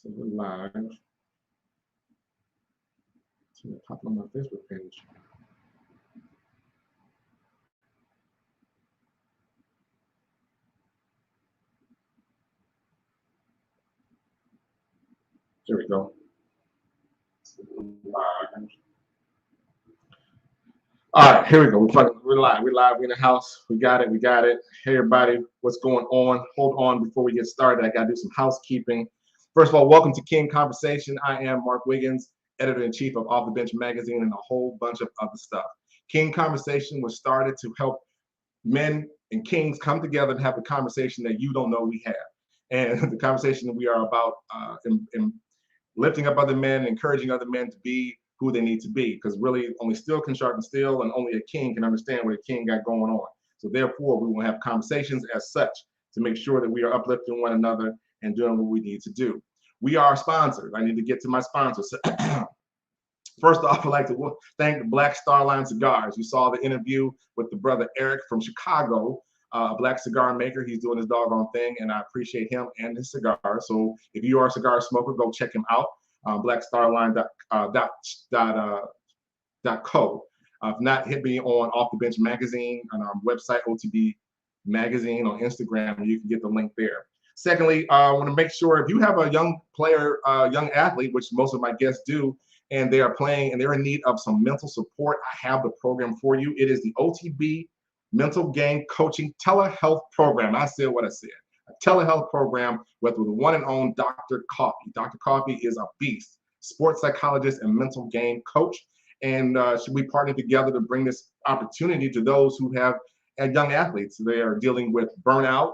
So we're live. It's gonna pop on my Facebook page. There we go. Live. All right, here we go. We're live. We're live. We're in the house. We got it. We got it. Hey, everybody, what's going on? Hold on before we get started. I got to do some housekeeping. First of all, welcome to King Conversation. I am Mark Wiggins, editor-in-chief of Off the Bench magazine and a whole bunch of other stuff. King Conversation was started to help men and kings come together and have a conversation that you don't know we have. And the conversation that we are about in lifting up other men, encouraging other men to be who they need to be, because really only steel can sharpen steel, and only a king can understand what a king got going on. So therefore, we will have conversations as such to make sure that we are uplifting one another and doing what we need to do. We are sponsored. I need to get to my sponsors. First off, I'd like to thank the Black Star Line Cigars. You saw the interview with the brother Eric from Chicago, a black cigar maker. He's doing his doggone thing, and I appreciate him and his cigar. So if you are a cigar smoker, go check him out. blackstarline.co. If not, hit me on Off the Bench magazine on our website, OTB magazine on Instagram. You can get the link there. Secondly, I want to make sure if you have a young player, young athlete, which most of my guests do, and they are playing and they're in need of some mental support, I have the program for you. It is the OTB Mental Game Coaching Telehealth Program. I said what I said. A telehealth program with the one and only Dr. Coffee. Dr. Coffee is a beast, sports psychologist and mental game coach. And we partner together to bring this opportunity to those who have young athletes. They are dealing with burnout,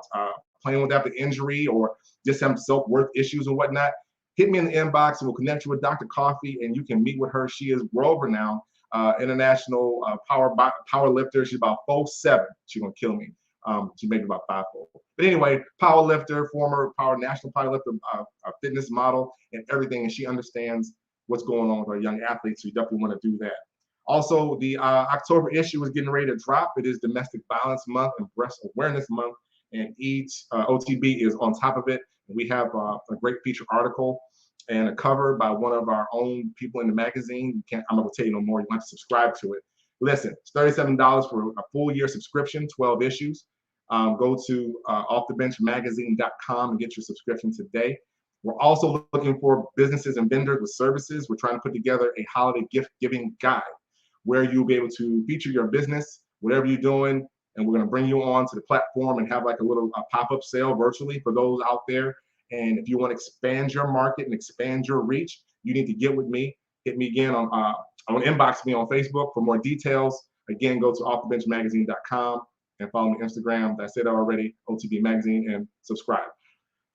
playing with after injury, or just have self-worth issues and whatnot. Hit me in the inbox and we'll connect you with Dr. Coffee and you can meet with her. She is world-renowned international power lifter. She's about 4'7". She's gonna kill me. She may be about 5'4". But anyway, power lifter, former national power lifter, fitness model, and everything. And she understands what's going on with our young athletes. So you definitely want to do that. Also, the October issue is getting ready to drop. It is Domestic Violence Month and Breast Awareness Month, and each OTB is on top of it. We have a great feature article and a cover by one of our own people in the magazine. I'm not gonna tell you no more. You have to subscribe to it. Listen, it's $37 for a full year subscription, 12 issues. Go to offthebenchmagazine.com and get your subscription today. We're also looking for businesses and vendors with services. We're trying to put together a holiday gift giving guide where you'll be able to feature your business, whatever you're doing, and we're going to bring you on to the platform and have like a little pop-up sale virtually for those out there. And if you want to expand your market and expand your reach, you need to get with me. Hit me again on inbox me on Facebook for more details. Again, go to offthebenchmagazine.com and follow me on Instagram. I said already, OTB Magazine, and subscribe.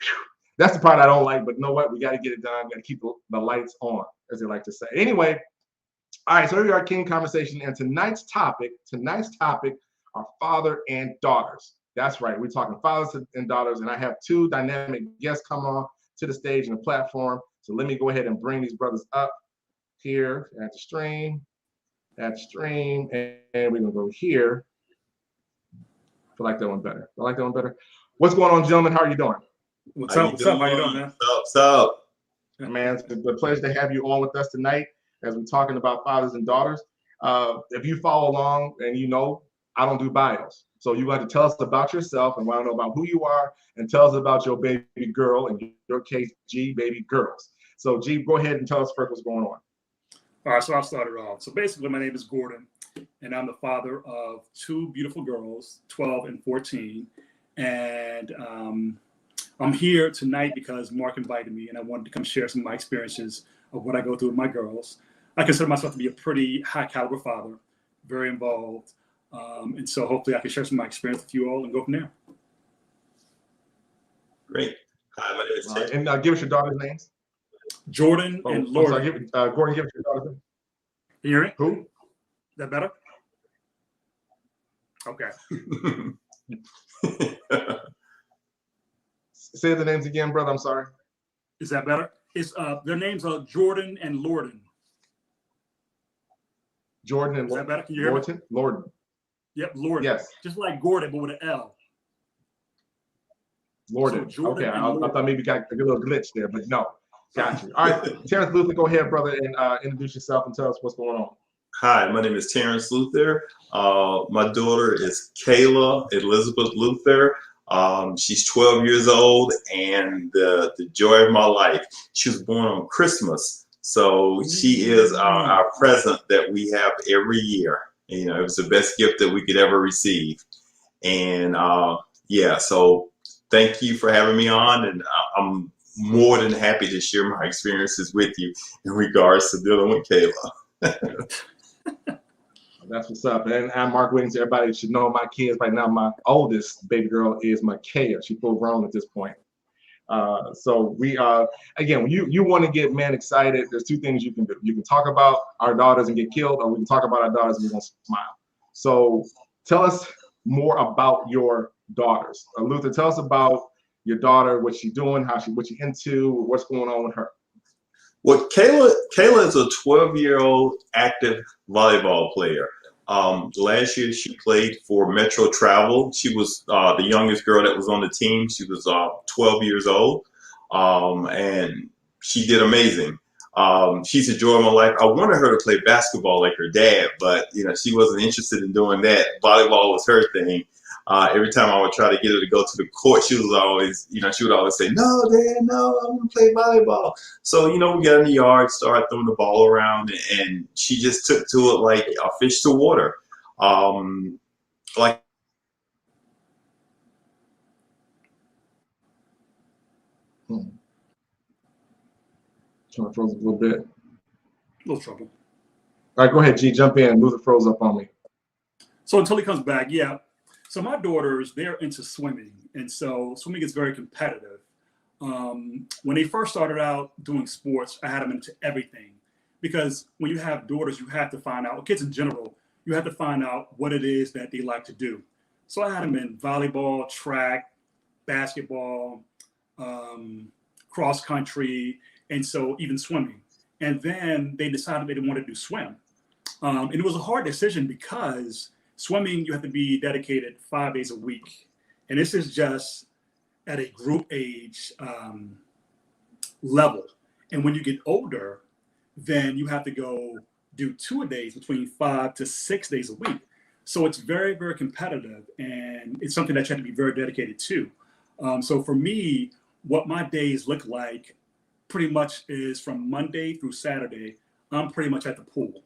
Whew. That's the part I don't like, but you know what? We got to get it done. We got to keep the lights on, as they like to say. Anyway, all right, so here we are, King Conversation. And tonight's topic are father and daughters. That's right. We're talking fathers and daughters, and I have two dynamic guests come on to the stage and the platform. So let me go ahead and bring these brothers up here at the stream, and we're gonna go here. I like that one better. I like that one better. What's going on, gentlemen? How are you doing? What's up? What's up? How you doing, man? What's up? Man, it's a pleasure to have you on with us tonight as we're talking about fathers and daughters. If you follow along and you know, I don't do bios. So you got to tell us about yourself and want to know about who you are and tell us about your baby girl, in your case, G, baby girls. So G, go ahead and tell us first what's going on. All right, so I'll start it off. So basically, my name is Gordon, and I'm the father of two beautiful girls, 12 and 14. And I'm here tonight because Mark invited me, and I wanted to come share some of my experiences of what I go through with my girls. I consider myself to be a pretty high caliber father, very involved. And so hopefully I can share some of my experience with you all and go from there. Great. Hi, my name is Tim. And give us your daughter's names. Jordan and Lord. Gordon, give us your daughter's name. Can you hear me? Who? Is that better? Okay. Say the names again, brother. I'm sorry. Is that better? Their names are Jordan and Lorden. Jordan and Is that better? Can you hear me? Lorden. Yep, Lorden. Yes. Just like Gordon, but with an L. Lorden. So okay, I thought maybe got a little glitch there, but no. Got you. All right, Terrence Luther, go ahead, brother, and introduce yourself and tell us what's going on. Hi, my name is Terrence Luther. My daughter is Kayla Elizabeth Luther. She's 12 years old, and the joy of my life. She was born on Christmas, so she is our present that we have every year. You know, it was the best gift that we could ever receive. And yeah, so thank you for having me on, and I'm more than happy to share my experiences with you in regards to dealing with Kayla. That's what's up. And I'm Mark Wiggins. Everybody should know my kids right now. My oldest baby girl is Micaiah. She's full grown at this point. So we again, when you want to get men excited, there's two things you can do. You can talk about our daughters and get killed, or we can talk about our daughters and we're gonna smile. So tell us more about your daughters. Luther, tell us about your daughter, what she's doing, what she into, what's going on with her. Well, Kayla is a 12-year-old active volleyball player. Last year she played for Metro Travel. She was the youngest girl that was on the team. She was 12 years old, and she did amazing. She's a joy of my life. I wanted her to play basketball like her dad, but you know she wasn't interested in doing that. Volleyball was her thing. Every time I would try to get her to go to the court, she was always, you know, she would always say, "No, Dad, no, I want to play volleyball." So, you know, we got in the yard, started throwing the ball around, and she just took to it like a fish to water. Like Trying to froze a little bit. A little trouble. All right, go ahead, G, jump in. Luther froze up on me. So until he comes back, yeah. So my daughters, they're into swimming, and so swimming is very competitive. When they first started out doing sports, I had them into everything because when you have daughters, you have to find out, kids in general, you have to find out what it is that they like to do. So I had them in volleyball, track, basketball, cross country, and so even swimming. And then they decided they didn't want to do swim. And it was a hard decision because swimming, you have to be dedicated 5 days a week. And this is just at a group age level. And when you get older, then you have to go do 2 days between 5 to 6 days a week. So it's very, very competitive. And it's something that you have to be very dedicated to. So for me, what my days look like pretty much is from Monday through Saturday, I'm pretty much at the pool.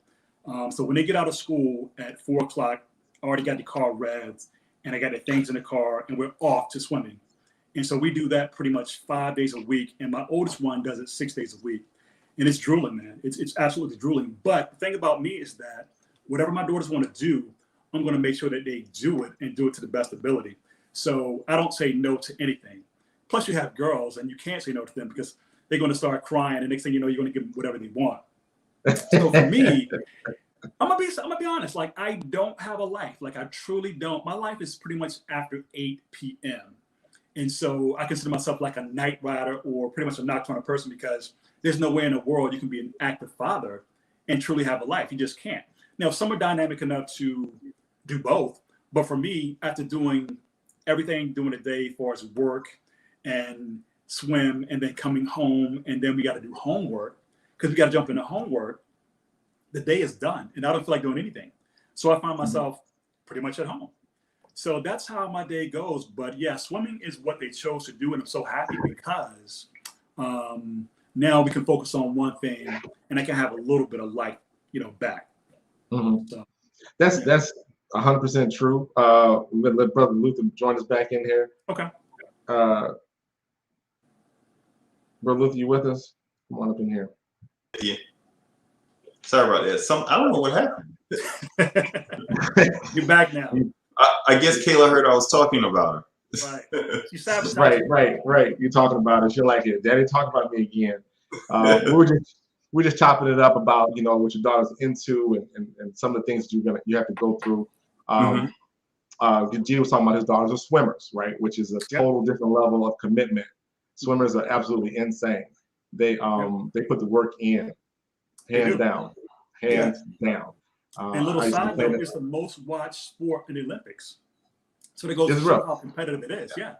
So when they get out of school at 4 o'clock, I already got the car revved and I got the things in the car and we're off to swimming. And so we do that pretty much 5 days a week. And my oldest one does it 6 days a week. And it's drooling, man. It's absolutely drooling. But the thing about me is that whatever my daughters want to do, I'm going to make sure that they do it and do it to the best ability. So I don't say no to anything. Plus you have girls and you can't say no to them because they're going to start crying. And next thing you know, you're going to give them whatever they want. So for me, I'm gonna be honest. Like I don't have a life. Like I truly don't. My life is pretty much after 8 p.m. And so I consider myself like a night rider or pretty much a nocturnal person because there's no way in the world you can be an active father and truly have a life. You just can't. Now some are dynamic enough to do both, but for me, after doing everything during the day as far as work and swim and then coming home and then we got to do homework because we got to jump into homework. The day is done and I don't feel like doing anything. So I find myself pretty much at home. So that's how my day goes. But yeah, swimming is what they chose to do. And I'm so happy because now we can focus on one thing and I can have a little bit of life, you know, back. So, that's 100% true. Let Brother Luther join us back in here. Okay. Brother Luther, you with us? Come on up in here. Yeah. Sorry about that. I don't know what happened. You're back now. I guess Kayla heard I was talking about her. Right. You sabotaged. Right. You're talking about it. You're like, yeah, Daddy, talk about me again. We're just chopping it up about, you know, what your daughter's into and some of the things that you have to go through. G was talking about his daughters are swimmers, right? Which is a total different level of commitment. Swimmers are absolutely insane. They put the work in, hands down. And little side note, it's the most watched sport in the Olympics. So they go to show how competitive it is. Yeah.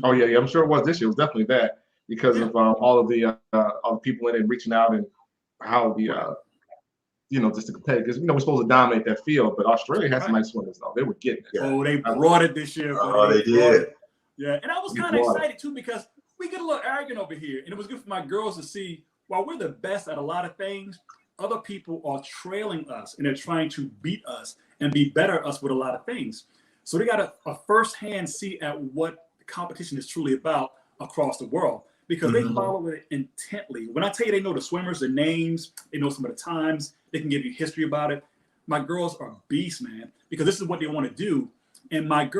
Oh yeah, I'm sure it was this year. It was definitely that. because of all the people in it reaching out and how the just the competitive, because we're supposed to dominate that field, but Australia had some nice swimmers though. They were getting it. Oh, they brought it this year. Oh, they did. Yeah, and I was kind of excited too because we get a little arrogant over here, and it was good for my girls to see while we're the best at a lot of things, other people are trailing us and they're trying to beat us and be better at us with a lot of things. So they got a first-hand see at what the competition is truly about across the world because they follow it intently. When I tell you they know the swimmers, the names, they know some of the times, they can give you history about it. My girls are beasts, man, because this is what they want to do. And my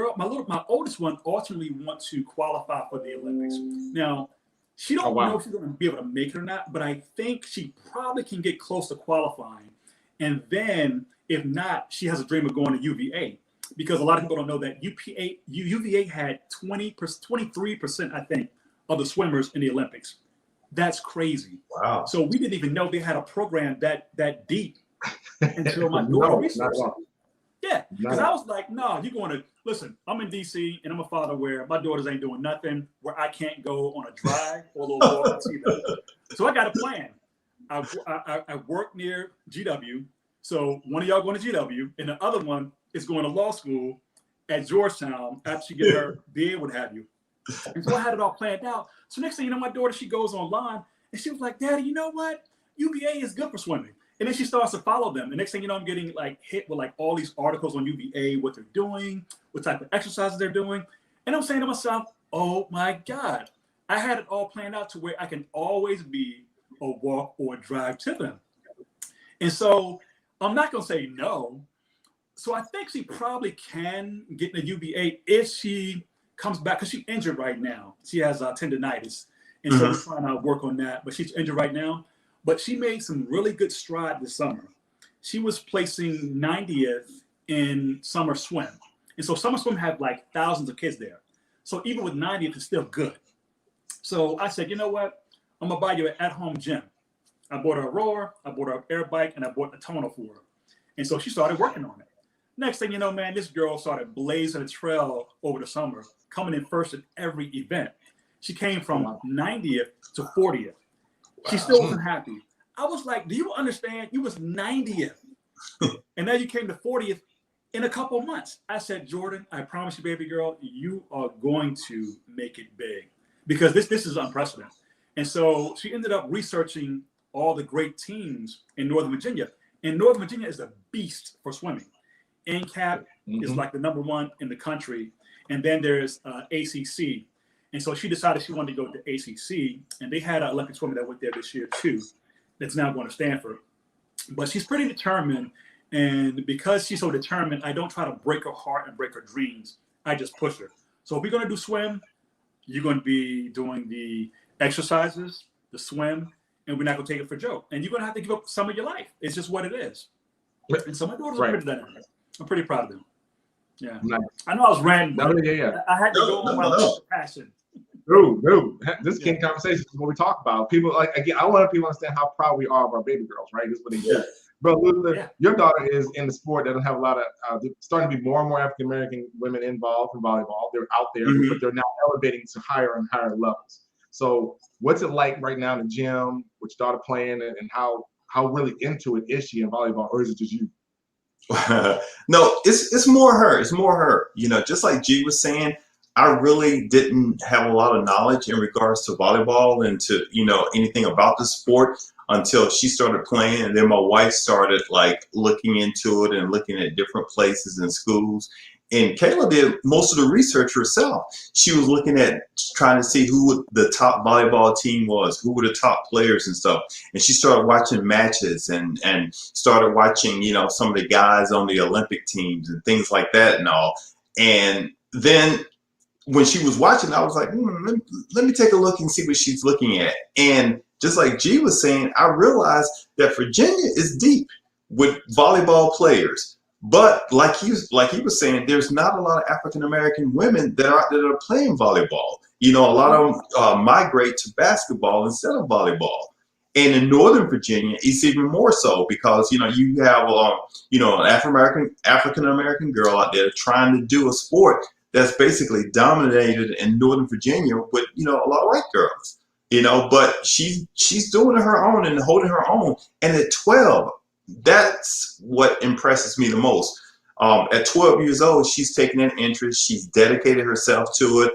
oldest one ultimately wants to qualify for the Olympics. Now, she don't know if she's going to be able to make it or not, but I think she probably can get close to qualifying. And then, if not, she has a dream of going to UVA because a lot of people don't know that UVA had 23%, I think, of the swimmers in the Olympics. That's crazy. Wow. So we didn't even know they had a program that deep until my daughter researched it. Yeah, because I was like, no, you're going to, listen, I'm in D.C. and I'm a father where my daughters ain't doing nothing, where I can't go on a drive or a little walk and see them. So I got a plan. I work near GW. So one of y'all going to GW and the other one is going to law school at Georgetown after she get her BA, what have you. And so I had it all planned out. So next thing you know, my daughter, she goes online and she was like, Daddy, you know what? UVA is good for swimming. And then she starts to follow them. And next thing you know, I'm getting like hit with like all these articles on UVA, what they're doing, what type of exercises they're doing. And I'm saying to myself, oh my God, I had it all planned out to where I can always be a walk or a drive to them. And so I'm not going to say no. So I think she probably can get in the UVA if she comes back, because she's injured right now. She has tendonitis. And so we're trying to work on that. But she's injured right now. But she made some really good stride this summer. She was placing 90th in summer swim. And so summer swim had like thousands of kids there. So even with 90th, it's still good. So I said, you know what? I'm going to buy you an at-home gym. I bought her a rower, I bought her an air bike, and I bought a toner for her. And so she started working on it. Next thing you know, man, this girl started blazing a trail over the summer, coming in first at every event. She came from 90th to 40th. She still wasn't happy. I was like, do you understand? You was 90th. And now you came to 40th in a couple months. I said, Jordan, I promise you, baby girl, you are going to make it big. Because this is unprecedented. And so she ended up researching all the great teams in Northern Virginia. And Northern Virginia is a beast for swimming. NCAP is like the #1 in the country. And then there's ACC. And so she decided she wanted to go to ACC, and they had an Olympic swimmer that went there this year too, that's now going to Stanford. But she's pretty determined, and because she's so determined, I don't try to break her heart and break her dreams. I just push her. So if we're going to do swim, you're going to be doing the exercises, the swim, and we're not going to take it for a joke. And you're going to have to give up some of your life. It's just what it is. And so my daughters are pretty dynamic. I'm pretty proud of them. Yeah, nice. I know I was ranting, but I had to go on my passion. No. This King conversation is what we talk about. People again. I want people to understand how proud we are of our baby girls. Right? This is what they do. But Luther, your daughter is in the sport that don't have a lot of. Starting to be more and more African American women involved in volleyball. They're out there, but they're now elevating to higher and higher levels. So, what's it like right now in the gym with your daughter playing, and how really into it is she in volleyball, or is it just you? No, it's more her. It's more her. You know, just like G was saying, I really didn't have a lot of knowledge in regards to volleyball and to, anything about the sport until she started playing. And then my wife started like looking into it and looking at different places and schools. And Kayla did most of the research herself. She was looking at trying to see who the top volleyball team was, who were the top players and stuff. And she started watching matches and started watching, some of the guys on the Olympic teams and things like that and all. And then when she was watching, I was like, let me take a look and see what she's looking at. And just like G was saying, I realized that Virginia is deep with volleyball players. But like he was saying, there's not a lot of African-American women that are playing volleyball. A lot of them migrate to basketball instead of volleyball. And in Northern Virginia, it's even more so because, you have, an African-American girl out there trying to do a sport that's basically dominated in Northern Virginia with, a lot of white girls. you know, but she's doing her own and holding her own. And at 12, that's what impresses me the most. At 12 years old, she's taken an interest. She's dedicated herself to it.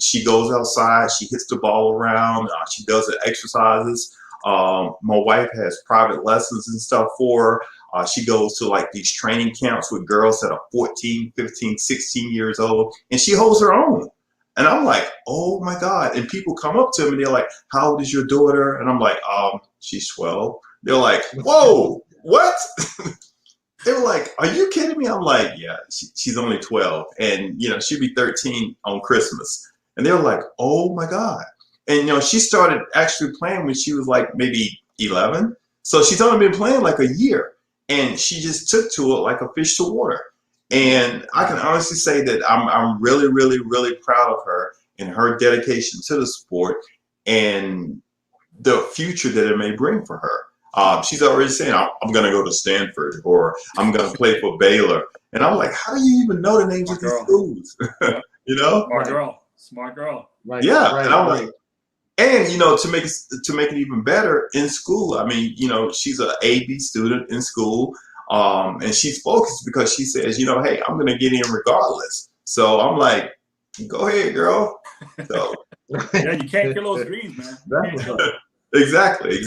She goes outside. She hits the ball around. She does the exercises. My wife has private lessons and stuff for her. She goes to like these training camps with girls that are 14, 15, 16 years old, and she holds her own. And I'm like, oh my God. And people come up to me, they're like, how old is your daughter? And I'm like, she's 12. They're like, whoa, what? They were like, are you kidding me? I'm like, yeah, she's only 12. And, you know, she'll be 13 on Christmas. And they were like, oh my God. And, you know, she started actually playing when she was like maybe 11. So she's only been playing like a year. And she just took to it like a fish to water. And I can honestly say that I'm really, really, really proud of her and her dedication to the sport and the future that it may bring for her. She's already saying, I'm going to go to Stanford or I'm going to play for Baylor. And I'm like, how do you even know the names of these schools? You know? Smart girl. Right. Yeah. And I'm like, and, you know, to make it even better in school, I mean, you know, she's an A/B student in school. And she's focused because she says, you know, hey, I'm going to get in regardless. So I'm like, go ahead, girl. So yeah, you can't kill those dreams, man. Exactly.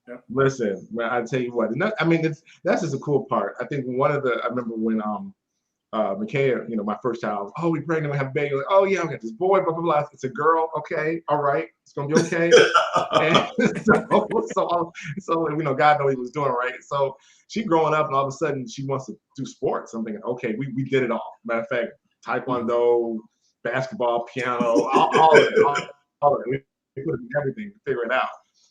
Yep. Listen, man, I tell you what, I mean, that's just a cool part. I think I remember when Micaiah, you know, my first child, oh, we pregnant, we have a baby. Like, oh yeah, I got this boy, blah blah blah. It's a girl, okay, all right, it's gonna be okay. And so you know, God knew He was doing right. So she growing up, and all of a sudden she wants to do sports. I'm thinking, okay, we did it all. Matter of fact, taekwondo, basketball, piano, all of it. All of it. We put everything to figure it out.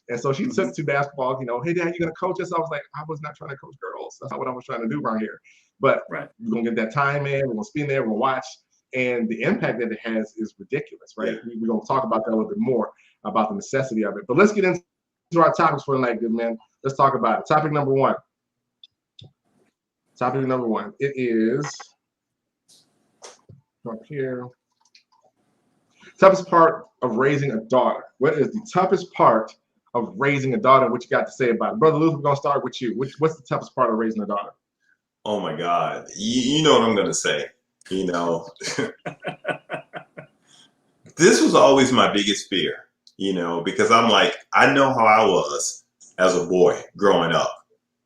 And so she took to basketball, you know, hey, Dad, you going to coach us? I was like, I was not trying to coach girls. That's not what I was trying to do around here. But we're going to get that time in. We're going to spend there. We're going to watch. And the impact that it has is ridiculous, right? Yeah. We're going to talk about that a little bit more, about the necessity of it. But let's get into our topics for tonight, good man. Let's talk about it. Topic number one. It is up here. Toughest part of raising a daughter. What is the toughest part of raising a daughter? What you got to say about it? Brother Luther, we're going to start with you. What's the toughest part of raising a daughter? Oh my God. You know what I'm going to say. You know, this was always my biggest fear, you know, because I'm like, I know how I was as a boy growing up,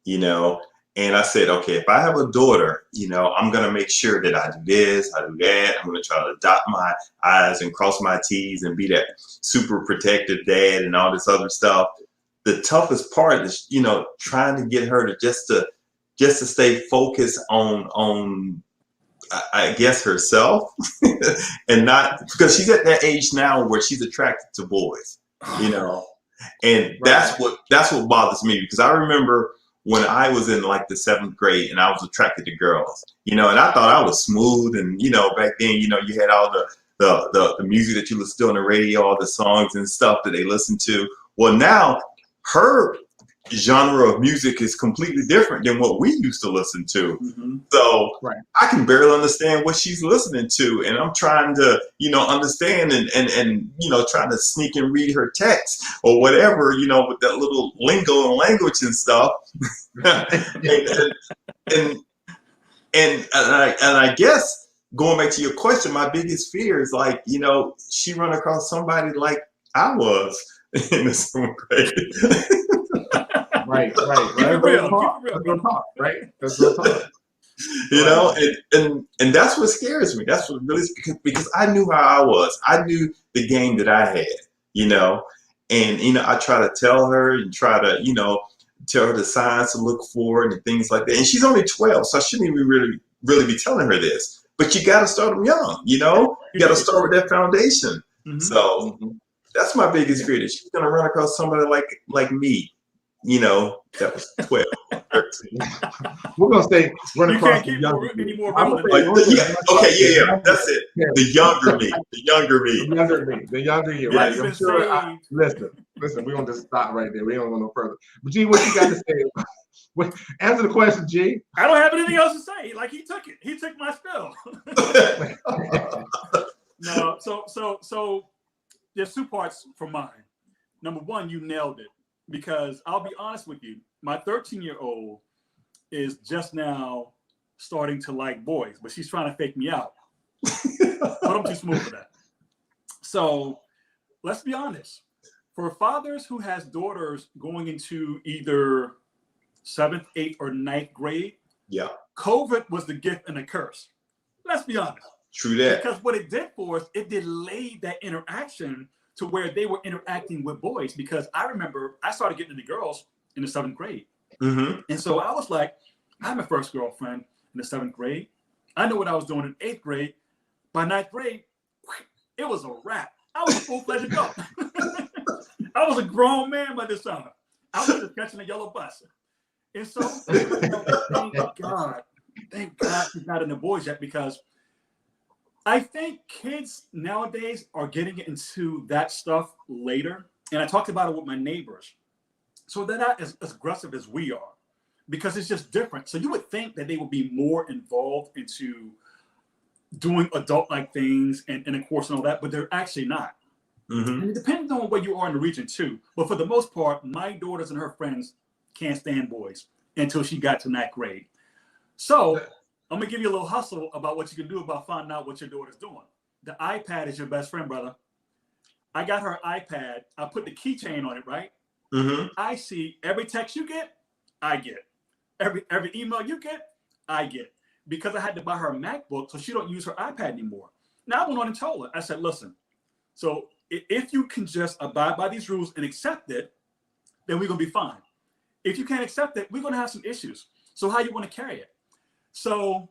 you know, and I said, okay, if I have a daughter, you know, I'm going to make sure that I do this, I do that. I'm going to try to dot my I's and cross my T's and be that super protective dad and all this other stuff. The toughest part is, you know, trying to get her to just to stay focused on I guess herself and not, because she's at that age now where she's attracted to boys, you know, and that's what bothers me, because I remember when I was in like the 7th grade and I was attracted to girls, you know, and I thought I was smooth. And, you know, back then, you know, you had all the music that you listened to on the radio, all the songs and stuff that they listened to. Well, now her genre of music is completely different than what we used to listen to. Mm-hmm. So I can barely understand what she's listening to, and I'm trying to, you know, understand and you know, trying to sneak and read her text or whatever, you know, with that little lingo and language and stuff. and I guess going back to your question, my biggest fear is like, you know, she run across somebody like I was in the 7th grade. Right. Keep it real. Right? That's real talk. You know, and that's what scares me. That's what really, because I knew how I was. I knew the game that I had, you know, and, you know, I try to tell her and try to, you know, tell her the signs to look for and things like that. And she's only 12, so I shouldn't even really be telling her this. But you got to start them young, you know? You got to start with that foundation. Mm-hmm. So that's my biggest fear, that she's going to run across somebody like me. You know, that was 12, 13. We're gonna stay run across the younger me. That's it. Yeah. The younger me. The younger you. Right. I'm sure. Listen. We're gonna just stop right there. We don't go no further. But G, what you got to say? Answer the question, G. I don't have anything else to say. Like, he took it. He took my spill. No. So there's two parts for mine. Number one, you nailed it, because I'll be honest with you, my 13-year-old is just now starting to like boys, but she's trying to fake me out. But I'm too smooth for that. So let's be honest. For fathers who has daughters going into either 7th, 8th, or 9th grade, Yeah, COVID was the gift and the curse. Let's be honest. true that. Because what it did for us, it delayed that interaction to where they were interacting with boys. Because I remember I started getting into girls in the 7th grade. Mm-hmm. And so I was like, I had my first girlfriend in the 7th grade. I know what I was doing in 8th grade. By 9th grade, it was a wrap. I was a full-fledged adult. I was a grown man by this time. I was just catching a yellow bus. And so, thank God she's not in the boys yet, because I think kids nowadays are getting into that stuff later. And I talked about it with my neighbors. So they're not as aggressive as we are, because it's just different. So you would think that they would be more involved into doing adult-like things and of course and all that, but they're actually not. Mm-hmm. And it depends on where you are in the region too. But for the most part, my daughters and her friends can't stand boys until she got to 9th grade. So I'm gonna give you a little hustle about what you can do about finding out what your daughter's doing. The iPad is your best friend, brother. I got her iPad. I put the keychain on it, right? Mm-hmm. I see every text you get, I get. Every email you get, I get. Because I had to buy her a MacBook so she don't use her iPad anymore. Now I went on and told her, I said, listen, so if you can just abide by these rules and accept it, then we're gonna be fine. If you can't accept it, we're gonna have some issues. So how you wanna carry it? So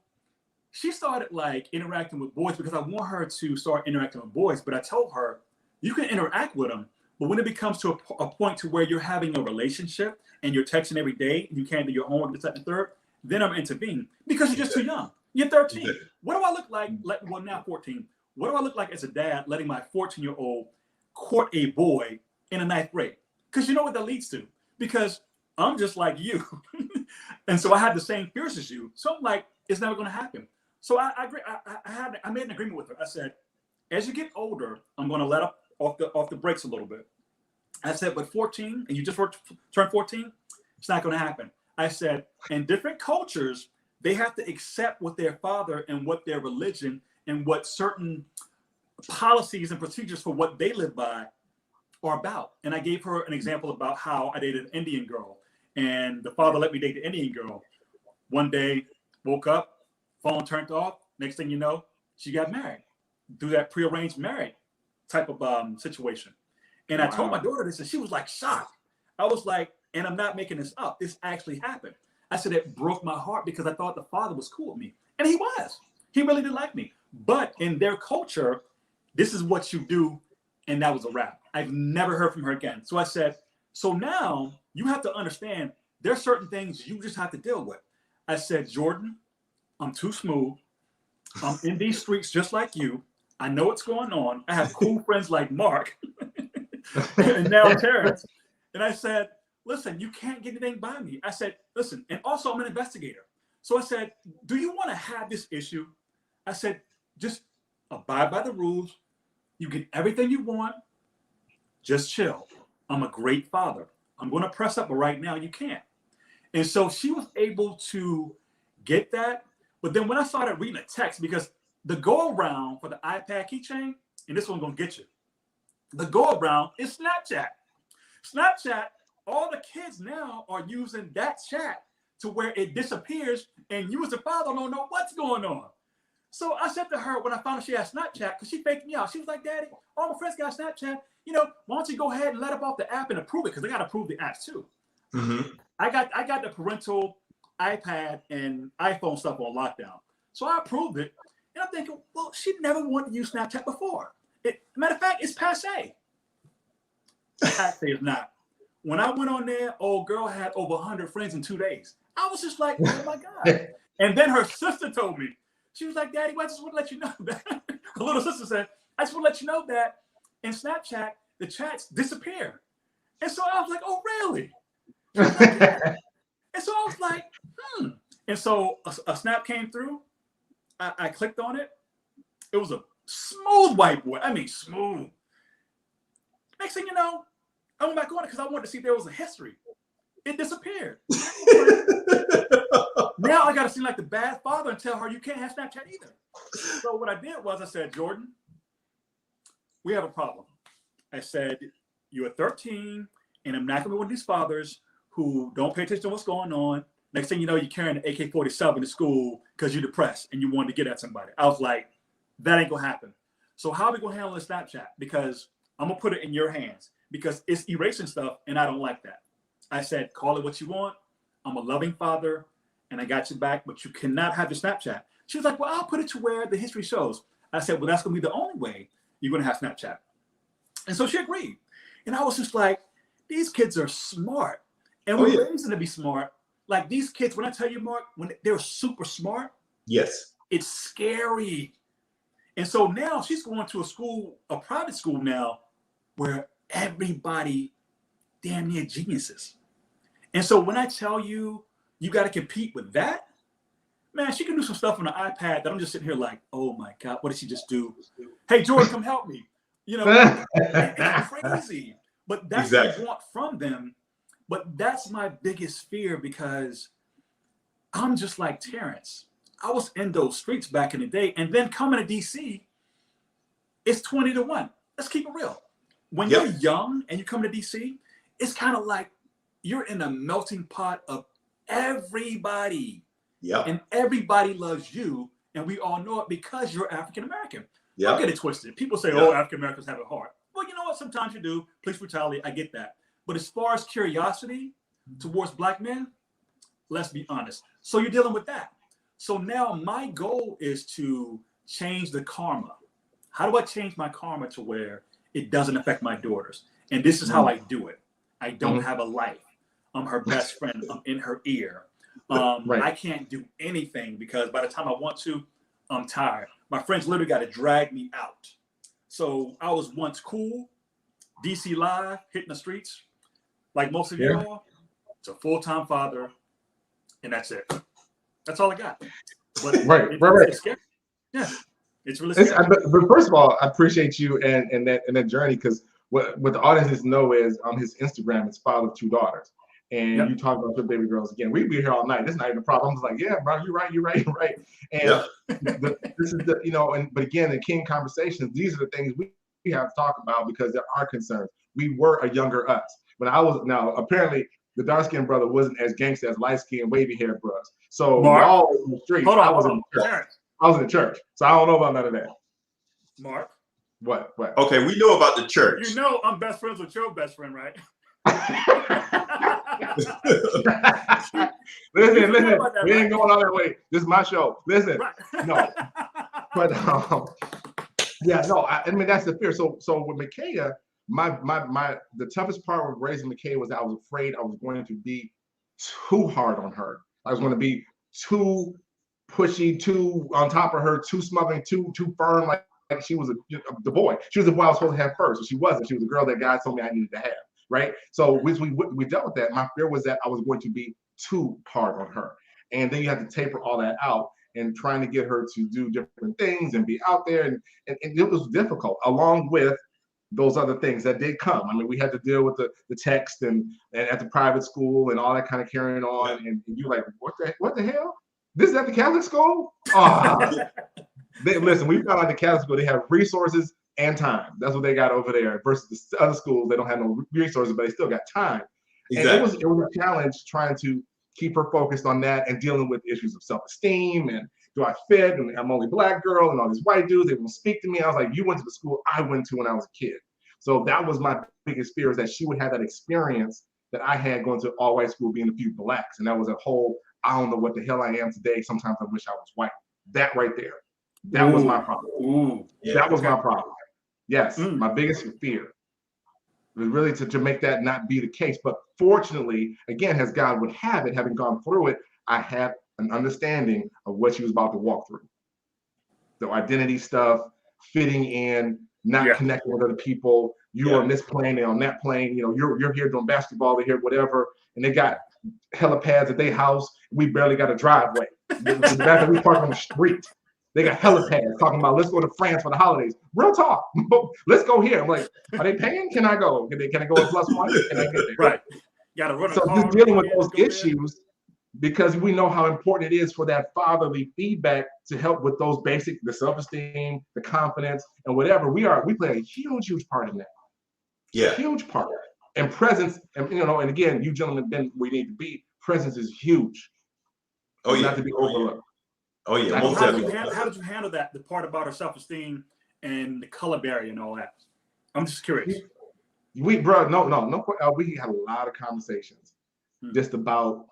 she started like interacting with boys because I want her to start interacting with boys, but I told her, you can interact with them, but when it becomes to a point to where you're having a relationship and you're texting every day, and you can't do your homework, this, that, and third, then I'm intervening because you're just too young. You're 13. What do I look like? Well, now 14. What do I look like as a dad letting my 14-year-old court a boy in a 9th grade? Because you know what that leads to? Because I'm just like you. And so I had the same fears as you. So I'm like, it's never going to happen. So I agree. I made an agreement with her. I said, as you get older, I'm going to let up off the brakes a little bit. I said, but 14, and you just turned 14, it's not going to happen. I said, in different cultures, they have to accept what their father and what their religion and what certain policies and procedures for what they live by are about. And I gave her an example about how I dated an Indian girl, and the father let me date the Indian girl. One day, woke up, phone turned off. Next thing you know, she got married through that prearranged marriage type of situation. And I told my daughter this, and she was like shocked. I was like, and I'm not making this up. This actually happened. I said it broke my heart because I thought the father was cool with me. And he was. He really did like me. But in their culture, this is what you do. And that was a wrap. I've never heard from her again. So I said, so now you have to understand there's certain things you just have to deal with. I said, Jordan, I'm too smooth. I'm in these streets just like you. I know what's going on. I have cool friends like Mark and now Terrence. And I said, listen, you can't get anything by me. I said, listen, and also I'm an investigator. So I said, do you want to have this issue? I said, just abide by the rules. You get everything you want. Just chill. I'm a great father. I'm going to press up, but right now you can't. And so she was able to get that. But then when I started reading a text, because the go around for the iPad keychain, and this one's going to get you. The go around is Snapchat. Snapchat, all the kids now are using that chat to where it disappears, and you as a father don't know what's going on. So I said to her when I found out she had Snapchat, because she faked me out. She was like, Daddy, all my friends got Snapchat. You know, why don't you go ahead and let up off the app and approve it? Because they got to approve the apps too. Mm-hmm. I got the parental iPad and iPhone stuff on lockdown. So I approved it. And I'm thinking, well, she never wanted to use Snapchat before. Matter of fact, it's passe. Passe is not. When I went on there, old girl had over 100 friends in 2 days. I was just like, oh my God. And then her sister told me, she was like, Daddy, well, I just want to let you know that. Her little sister said, I just want to let you know that in Snapchat, the chats disappear. And so I was like, oh, really? Like, yeah. And so I was like, And so a snap came through. I clicked on it. It was a smooth white boy. I mean, smooth. Next thing you know, I went back on it because I wanted to see if there was a history. It disappeared. Now I got to seem like the bad father and tell her you can't have Snapchat either. So what I did was I said, Jordan, we have a problem. I said, you're 13 and I'm not going to be one of these fathers who don't pay attention to what's going on. Next thing you know, you're carrying an AK-47 to school because you're depressed and you wanted to get at somebody. I was like, that ain't going to happen. So how are we going to handle the Snapchat? Because I'm going to put it in your hands because it's erasing stuff and I don't like that. I said, call it what you want. I'm a loving father and I got you back, but you cannot have the Snapchat. She was like, well, I'll put it to where the history shows. I said, well, that's going to be the only way you're going to have Snapchat. And so she agreed. And I was just like, these kids are smart. And we're raising them to be smart. Like these kids, when I tell you, Mark, when they're super smart, yes, it's scary. And so now she's going to a school, a private school now, where everybody damn near geniuses. And so when I tell you, you got to compete with that, man, she can do some stuff on the iPad that I'm just sitting here like, oh my God, what did she just do? Hey, Jordan, come help me. You know, it's crazy. But that's what I want from them. But that's my biggest fear because I'm just like Terrence. I was in those streets back in the day. And then coming to DC, it's 20-1. Let's keep it real. When you're young and you come to DC, it's kind of like you're in a melting pot of everybody. Yeah. And everybody loves you. And we all know it because you're African American. Yeah. Don't get it twisted. People say, oh, African Americans have it hard. Well, you know what? Sometimes you do. Police brutality, I get that. But as far as curiosity towards Black men, let's be honest. So you're dealing with that. So now my goal is to change the karma. How do I change my karma to where it doesn't affect my daughters? And this is how I do it. I don't have a life. I'm her best friend. I'm in her ear. I can't do anything because by the time I want to, I'm tired. My friends literally got to drag me out. So I was once cool, DC Live, hitting the streets. Like most of y'all, it's a full-time father, and that's it. That's all I got. But right. It's scary. Yeah, it's really scary. But first of all, I appreciate you and that journey because what the audience needs to know is his Instagram is father of 2 daughters. And you talk about your baby girls again. We'd be here all night. This is not even a problem. I'm just like, yeah, bro, you're right. And this is the, you know, but again, in King Conversations, these are the things we have to talk about because there are concerns. We were a younger us. When I was, now apparently the dark-skinned brother wasn't as gangster as light-skinned, wavy-haired brothers. So y'all in the streets, I was in the church. So I don't know about none of that. Mark? What? Okay, we know about the church. You know I'm best friends with your best friend, right? listen, we ain't going all that way. This is my show. Listen, no. But I mean that's the fear. So with Micaiah, the toughest part with raising Micaiah was that I was afraid I was going to be too hard on her. I was going to be too pushy, too on top of her, too smothering, too firm, like she was the boy. She was the boy I was supposed to have first. So she wasn't. She was the girl that God told me I needed to have. Right. So we dealt with that. My fear was that I was going to be too hard on her. And then you have to taper all that out and trying to get her to do different things and be out there. And it was difficult, along with those other things that did come. I mean, we had to deal with the text and at the private school and all that kind of carrying on. And you're like, what the hell? This is at the Catholic school? Listen, we found out the Catholic school, they have resources and time. That's what they got over there versus the other schools. They don't have no resources, but they still got time. Exactly. And it was a challenge trying to keep her focused on that and dealing with issues of self-esteem and do I fit? And I'm only Black girl and all these white dudes, they won't speak to me. I was like, you went to the school I went to when I was a kid. So that was my biggest fear, is that she would have that experience that I had going to all white school, being a few Blacks. And that was a whole, I don't know what the hell I am today. Sometimes I wish I was white. That right there. That was my problem. That was my problem. Yes, my biggest fear was really to make that not be the case. But fortunately, again, as God would have it, having gone through it, I had an understanding of what she was about to walk through. The identity stuff, fitting in, not connecting with other people. You are on this plane, they're on that plane. You know, you're here doing basketball, they're here, whatever. And they got helipads at their house. We barely got a driveway. The fact that we park on the street. They got helipads talking about let's go to France for the holidays. Real talk. Let's go here. I'm like, are they paying? Can I go? Can I go at +1? Can I get there? Right. You got to run a So car. just dealing with those issues, because we know how important it is for that fatherly feedback to help with those basic, the self-esteem, the confidence, and whatever. We play a huge part in that. Yeah. Huge part. And presence, and and again, you gentlemen been where you need to be. Presence is huge. Oh yeah. Not to be overlooked. Oh yeah. How did you handle that? The part about her self-esteem and the color barrier and all that. I'm just curious. We had a lot of conversations just about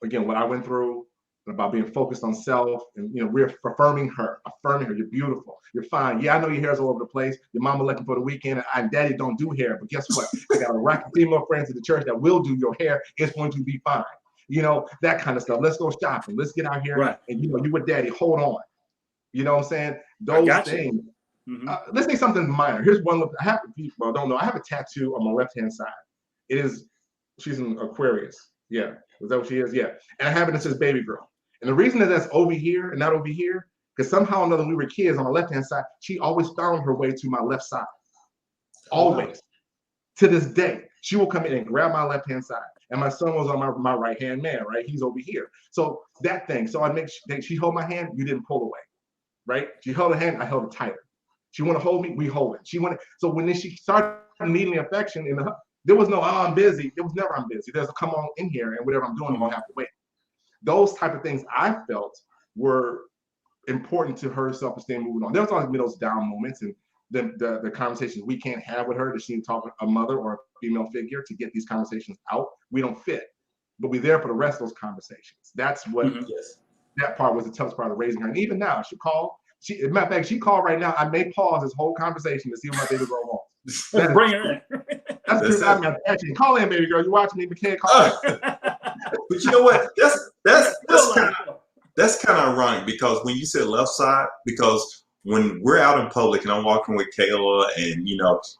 again what I went through, about being focused on self, and we're affirming her. You're beautiful, you're fine. Yeah, I know your hair's all over the place. Your mama looking for the weekend, and daddy don't do hair, but guess what? I got a rack of female friends at the church that will do your hair. It's going to be fine. That kind of stuff. Let's go shopping. Let's get out here. Right. And you with daddy, hold on. You know what I'm saying? Those things. Let's say something minor. Here's one look. I have a tattoo on my left-hand side. She's an Aquarius. Yeah. Is that what she is? Yeah. And I have it that says baby girl. And the reason that that's over here and not over here, because somehow or another, when we were kids on the left-hand side, she always found her way to my left side. Always. To this day, she will come in and grab my left-hand side. And my son was on my right-hand man, right? He's over here. So that thing. So I make sure she hold my hand, you didn't pull away, right? She held her hand, I held it tighter. She want to hold me, we hold it. So when she started needing affection, there was no, I'm busy. It was never, I'm busy. There's a come on in here, and whatever I'm doing, I'm gonna have to wait. Those type of things I felt were important to her self-esteem moving on. There was always been those down moments, and the conversations we can't have with her, that she can talk with a mother or a female figure to get these conversations out. We don't fit, but we're there for the rest of those conversations. That's what that part was the toughest part of raising her. And even now, she'll call. As a matter of fact, she called right now. I may pause this whole conversation to see what my baby girl wants. Bring her in. That's true. I'm actually call in, baby girl. You watching me? We can't call. But you know what? That's kind of ironic, because when you said left side, because when we're out in public and I'm walking with Kayla, and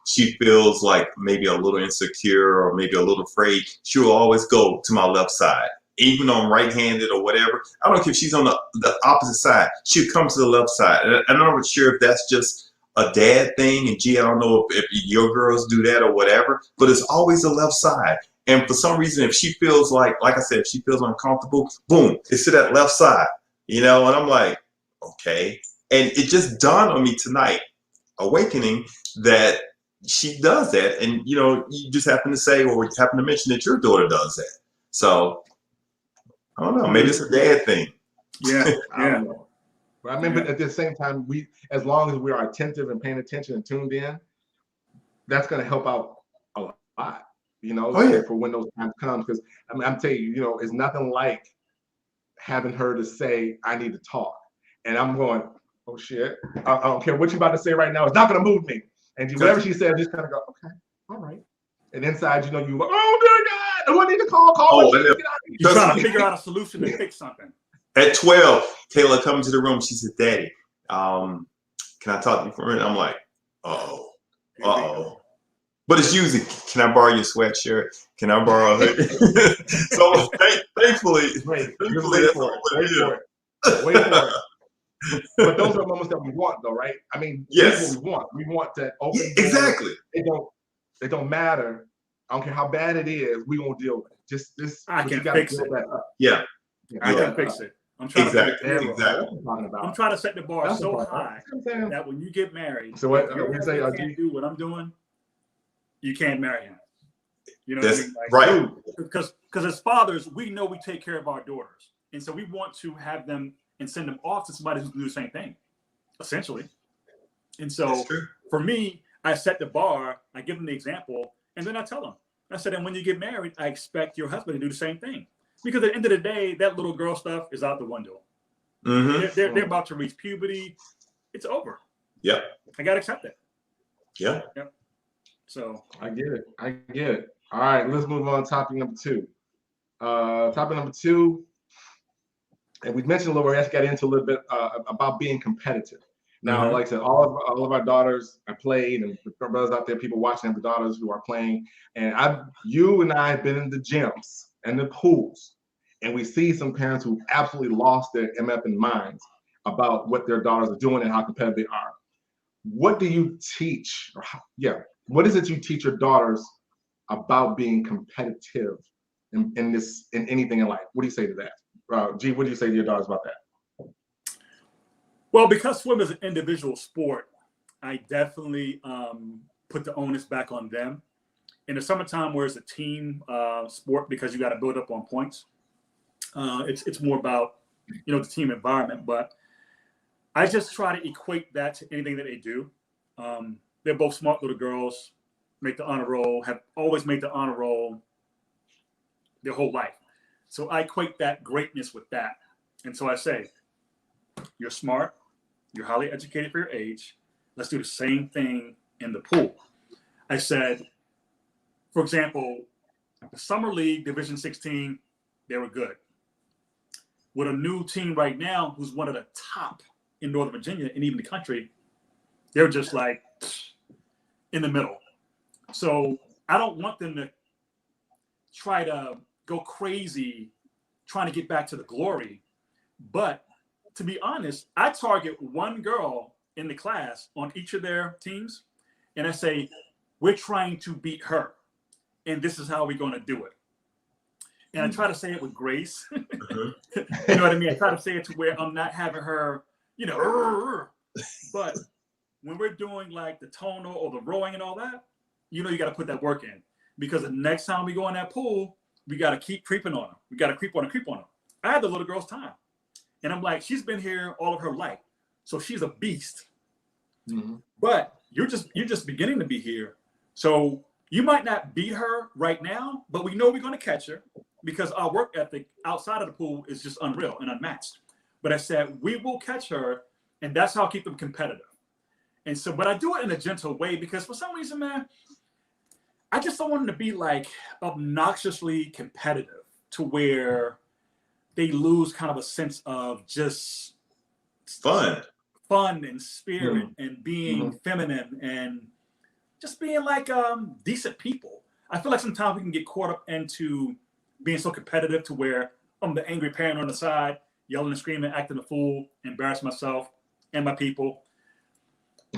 she feels like maybe a little insecure or maybe a little afraid, she will always go to my left side. Even on right-handed or whatever, I don't care if she's on the opposite side, she'll come to the left side. And I'm not sure if that's just a dad thing, and gee, I don't know if your girls do that or whatever, but it's always the left side. And for some reason, if she feels like I said, if she feels uncomfortable, boom, it's to that left side, and I'm like, okay. And it just dawned on me tonight, awakening, that she does that. And, you just happen to say, or you happen to mention that your daughter does that. So, I don't know, maybe it's a dad thing. Yeah, I don't know. But I mean, but at the same time, as long as we are attentive and paying attention and tuned in, that's going to help out a lot, for when those times come. Because I'm telling you, it's nothing like having her to say, I need to talk. And I'm going, oh shit, I don't care what you're about to say right now. It's not going to move me. And whatever she said, just kind of go, okay, all right. And inside, you go, oh dear God, do I need to call? You're trying to figure out a solution to fix something. At 12, Kayla comes to the room. She said, Daddy, can I talk to you for a minute? I'm like, uh-oh. But it's usually, can I borrow your sweatshirt? Can I borrow it? So thankfully, wait for it. But those are moments that we want, though, right? I mean, that's what we want. We want that open door. Exactly. It don't matter. I don't care how bad it is. We won't deal with it. Just this. I can fix it. Yeah. I can fix it. I'm trying exactly. I'm trying to set the bar so high that when you get married, so what you can't do what I'm doing, you can't marry him. You know what I mean? Right. Because as fathers, we know we take care of our daughters. And so we want to have them and send them off to somebody who can do the same thing, essentially. And so for me, I set the bar, I give them the example, and then I tell them. I said, and when you get married, I expect your husband to do the same thing. Because at the end of the day, that little girl stuff is out the window. Mm-hmm. They're about to reach puberty. It's over. Yep. I got to accept it. Yeah. Yep. So I get it. All right, let's move on to topic number 2. Topic number 2, and we mentioned a little bit, we actually got into a little bit about being competitive. Now, like I said, all of our daughters are played, and the brothers out there, people watching the daughters who are playing. And you and I have been in the gyms and the pools, and we see some parents who absolutely lost their MF in minds about what their daughters are doing and how competitive they are. What do you teach? What is it you teach your daughters about being competitive in anything in life? What do you say to that? G, what do you say to your daughters about that? Well, because swim is an individual sport, I definitely put the onus back on them. In the summertime, where it's a team sport, because you got to build up on points, it's more about, the team environment. But I just try to equate that to anything that they do. They're both smart little girls, make the honor roll, have always made the honor roll their whole life. So I equate that greatness with that. And so I say, you're smart, you're highly educated for your age. Let's do the same thing in the pool. I said, for example, the Summer League Division 16, they were good. With a new team right now, who's one of the top in Northern Virginia and even the country, they're just like in the middle. So I don't want them to try to go crazy trying to get back to the glory. But to be honest, I target one girl in the class on each of their teams, and I say, we're trying to beat her, and this is how we're going to do it. And I try to say it with grace. You know what I mean? I try to say it to where I'm not having her, but when we're doing like the tonal or the rowing and all that, you got to put that work in, because the next time we go in that pool, we got to keep creeping on them. We got to creep on them. I had the little girl's time, and I'm like, she's been here all of her life, so she's a beast. Mm-hmm. But you're just beginning to be here, so you might not beat her right now, but we know we're going to catch her, because our work ethic outside of the pool is just unreal and unmatched. But I said, we will catch her, and that's how I keep them competitive. And so, but I do it in a gentle way, because for some reason, man, I just don't want them to be like obnoxiously competitive to where they lose kind of a sense of just fun and spirit and being feminine and just being like decent people. I feel like sometimes we can get caught up into being so competitive to where I'm the angry parent on the side, yelling and screaming, acting a fool, embarrass myself and my people.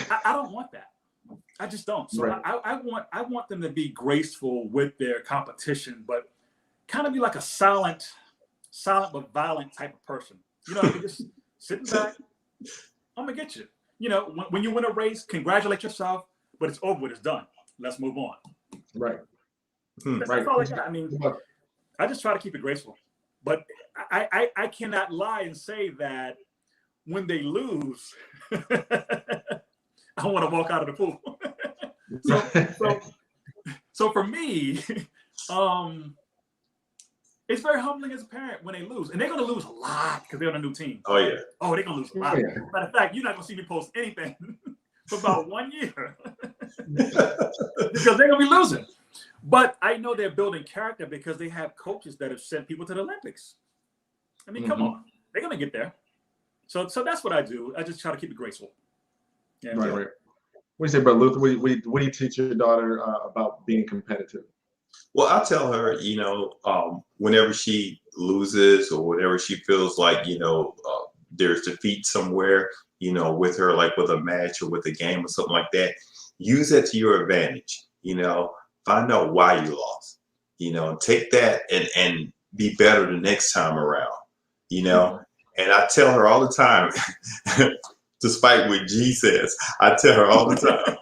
I don't want that. I just don't. So right. I want them to be graceful with their competition, but kind of be like a silent but violent type of person. Just sitting back. I'm gonna get you. When you win a race, congratulate yourself, but it's over with. It's done. Let's move on. Right. That's all I got. I mean, I just try to keep it graceful, but I cannot lie and say that when they lose, I want to walk out of the pool. so for me, it's very humbling as a parent when they lose, and they're going to lose a lot because they're on a new team. Oh yeah. Oh, they're going to lose a lot. Yeah. Matter of fact, you're not going to see me post anything for about 1 year because they're going to be losing. But I know they're building character because they have coaches that have sent people to the Olympics. I mean, come on, they're going to get there. So that's what I do. I just try to keep it graceful. Yeah. Right. What do you say, Brother Luther? What do you teach your daughter about being competitive? Well, I tell her, whenever she loses or whenever she feels like, there's defeat somewhere, with her, like with a match or with a game or something like that, use that to your advantage. Find out why you lost. Take that and be better the next time around. And I tell her all the time, despite what G says, I tell her all the time,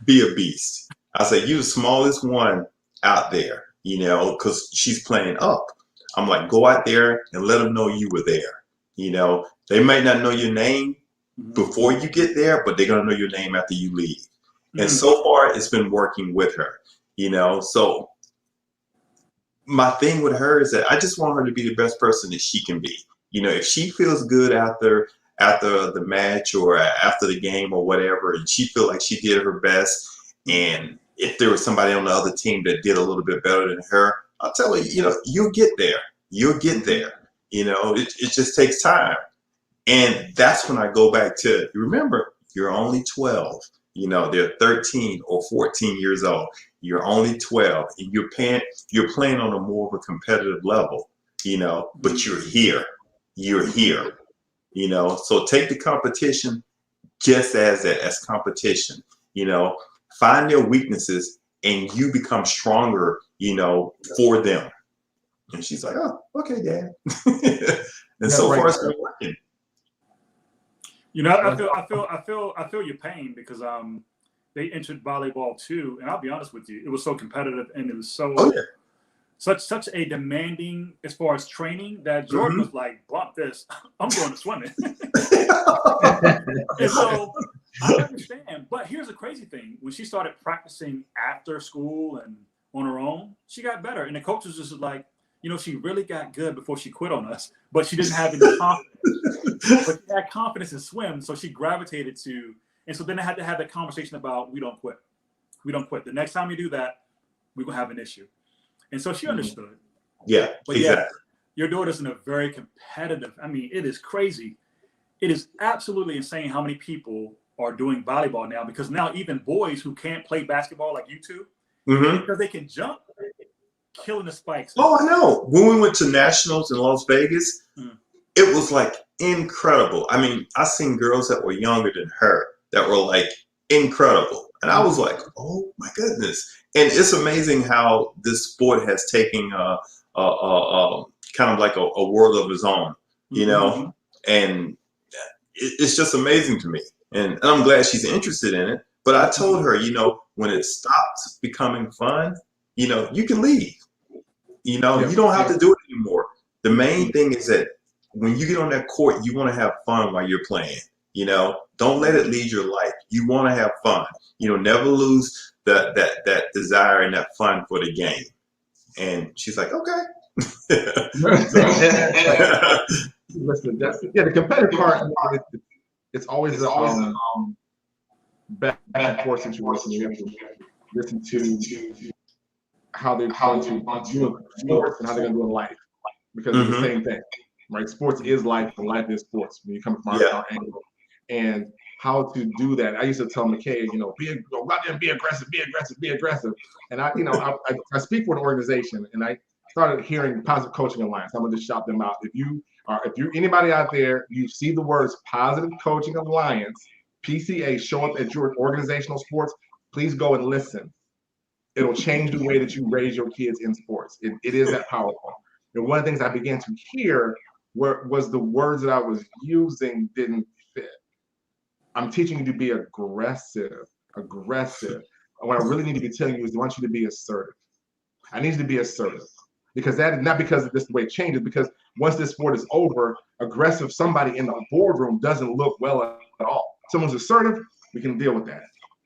be a beast. I say, you're the smallest one out there, because she's playing up. I'm like, go out there and let them know you were there. They might not know your name before you get there, but they're going to know your name after you leave. And so far, it's been working with her, So my thing with her is that I just want her to be the best person that she can be. If she feels good after the match or after the game or whatever, and she feel like she did her best, and if there was somebody on the other team that did a little bit better than her, I'll tell her, you'll get there. You'll get there. It just takes time. And that's when I go back to, remember, you're only 12. They're 13 or 14 years old. You're only 12, and you're playing on a more of a competitive level, but you're here. You're here. You know, so take the competition just as competition. You know, find their weaknesses and you become stronger, you know, for them. And she's like, oh, okay, Dad. And so far it's been working. You know, I feel your pain because they entered volleyball too, and I'll be honest with you, it was so competitive and it was so such a demanding as far as training that Jordan was like, bump this, I'm going to swimming. And so I understand, but here's the crazy thing: when she started practicing after school and on her own, she got better, and the coach was just like, you know, she really got good before she quit on us, but she didn't have any confidence. But she had confidence in swim, so she gravitated to. And so then I had to have that conversation about we don't quit. We don't quit. The next time you do that, we're gonna have an issue. And so she understood. Yeah, but exactly. Yeah, your daughter's in a very competitive. I mean, it is crazy. It is absolutely insane how many people are doing volleyball now, because now even boys who can't play basketball like you two, because they can jump, killing the spikes. Oh, I know. When we went to nationals in Las Vegas, it was like incredible. I mean, I seen girls that were younger than her that were like incredible. And I was like, oh my goodness. And it's amazing how this sport has taken kind of like a world of its own, you know? And it's just amazing to me. And I'm glad she's interested in it. But I told her, you know, when it stops becoming fun, you know, you can leave. You know, you don't have to do it anymore. The main thing is that when you get on that court, you want to have fun while you're playing. You know, don't let it lead your life. You want to have fun. You know, never lose that desire and that fun for the game. And she's like, okay. Listen, the competitive part, it's always a back and forth situation. You have to listen to how they're going to do sports and how they're going to do in life, because it's the same thing, right? Sports is life, and life is sports when you come from our angle. And how to do that. I used to tell McKay, you know, go out there and be aggressive, be aggressive, be aggressive. And I speak for an organization, and I started hearing Positive Coaching Alliance. I'm gonna just shout them out. If you anybody out there, you see the words Positive Coaching Alliance, PCA, show up at your organizational sports, please go and listen. It'll change the way that you raise your kids in sports. It is that powerful. And one of the things I began to hear was the words that I was using didn't fit. I'm teaching you to be aggressive. What I really need to be telling you is I want you to be assertive. I need you to be assertive, because that is not because this is the way it changes, because once this sport is over, aggressive somebody in the boardroom doesn't look well at all. Someone's assertive, we can deal with that.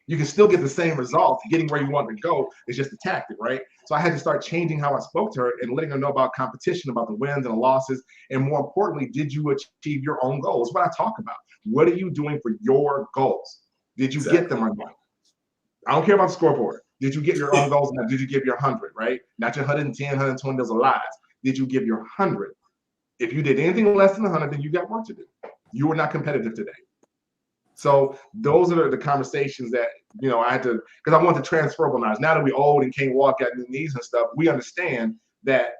You can still get the same results. Getting where you want to go is just a tactic, right? So I had to start changing how I spoke to her and letting her know about competition, about the wins and the losses, and more importantly, did you achieve your own goals? What I talk about. What are you doing for your goals? Did you get them or not? I don't care about the scoreboard. Did you get your own goals? Now, did you give your 100, right? Not your 110, 120, those are lies. Did you give your 100? If you did anything less than 100, then you got work to do. You were not competitive today. So those are the conversations that, you know, I had to, because I want the transferable knowledge. Now that we're old and can't walk out the knees and stuff, we understand that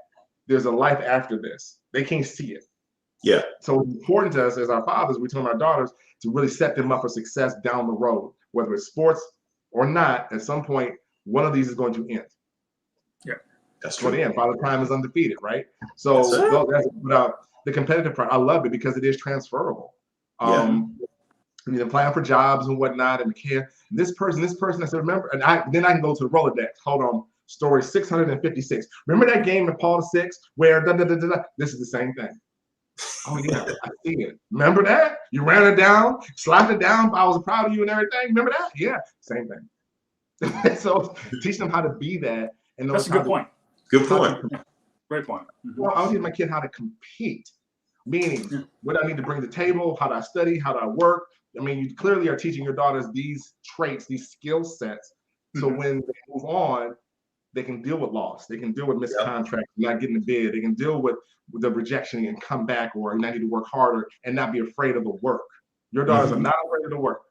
there's a life after this. They can't see it. Yeah. So it's important to us as our fathers, we tell our daughters to really set them up for success down the road, whether it's sports or not. At some point, one of these is going to end. Yeah, that's true. The end. Father Time is undefeated, right? So that's the competitive part. I love it because it is transferable. You know, applying for jobs and whatnot, and care. This person. I said, remember, and then I can go to the Rolodex. Hold on, story 656. Remember that game in Paul VI where this is the same thing. Oh yeah, I see it. Remember that? You ran it down, slapped it down. I was proud of you and everything. Remember that? Yeah, same thing. So teach them how to be that. And that's a good point. Good point. Great point. Well, I'll teach my kid how to compete. Meaning, what I need to bring to the table, how do I study, how do I work? I mean, you clearly are teaching your daughters these traits, these skill sets. So when they move on, they can deal with loss. They can deal with missed contracts, not getting the bid. They can deal with the rejection and come back, or not need to work harder and not be afraid of the work. Your daughters are not afraid of the work.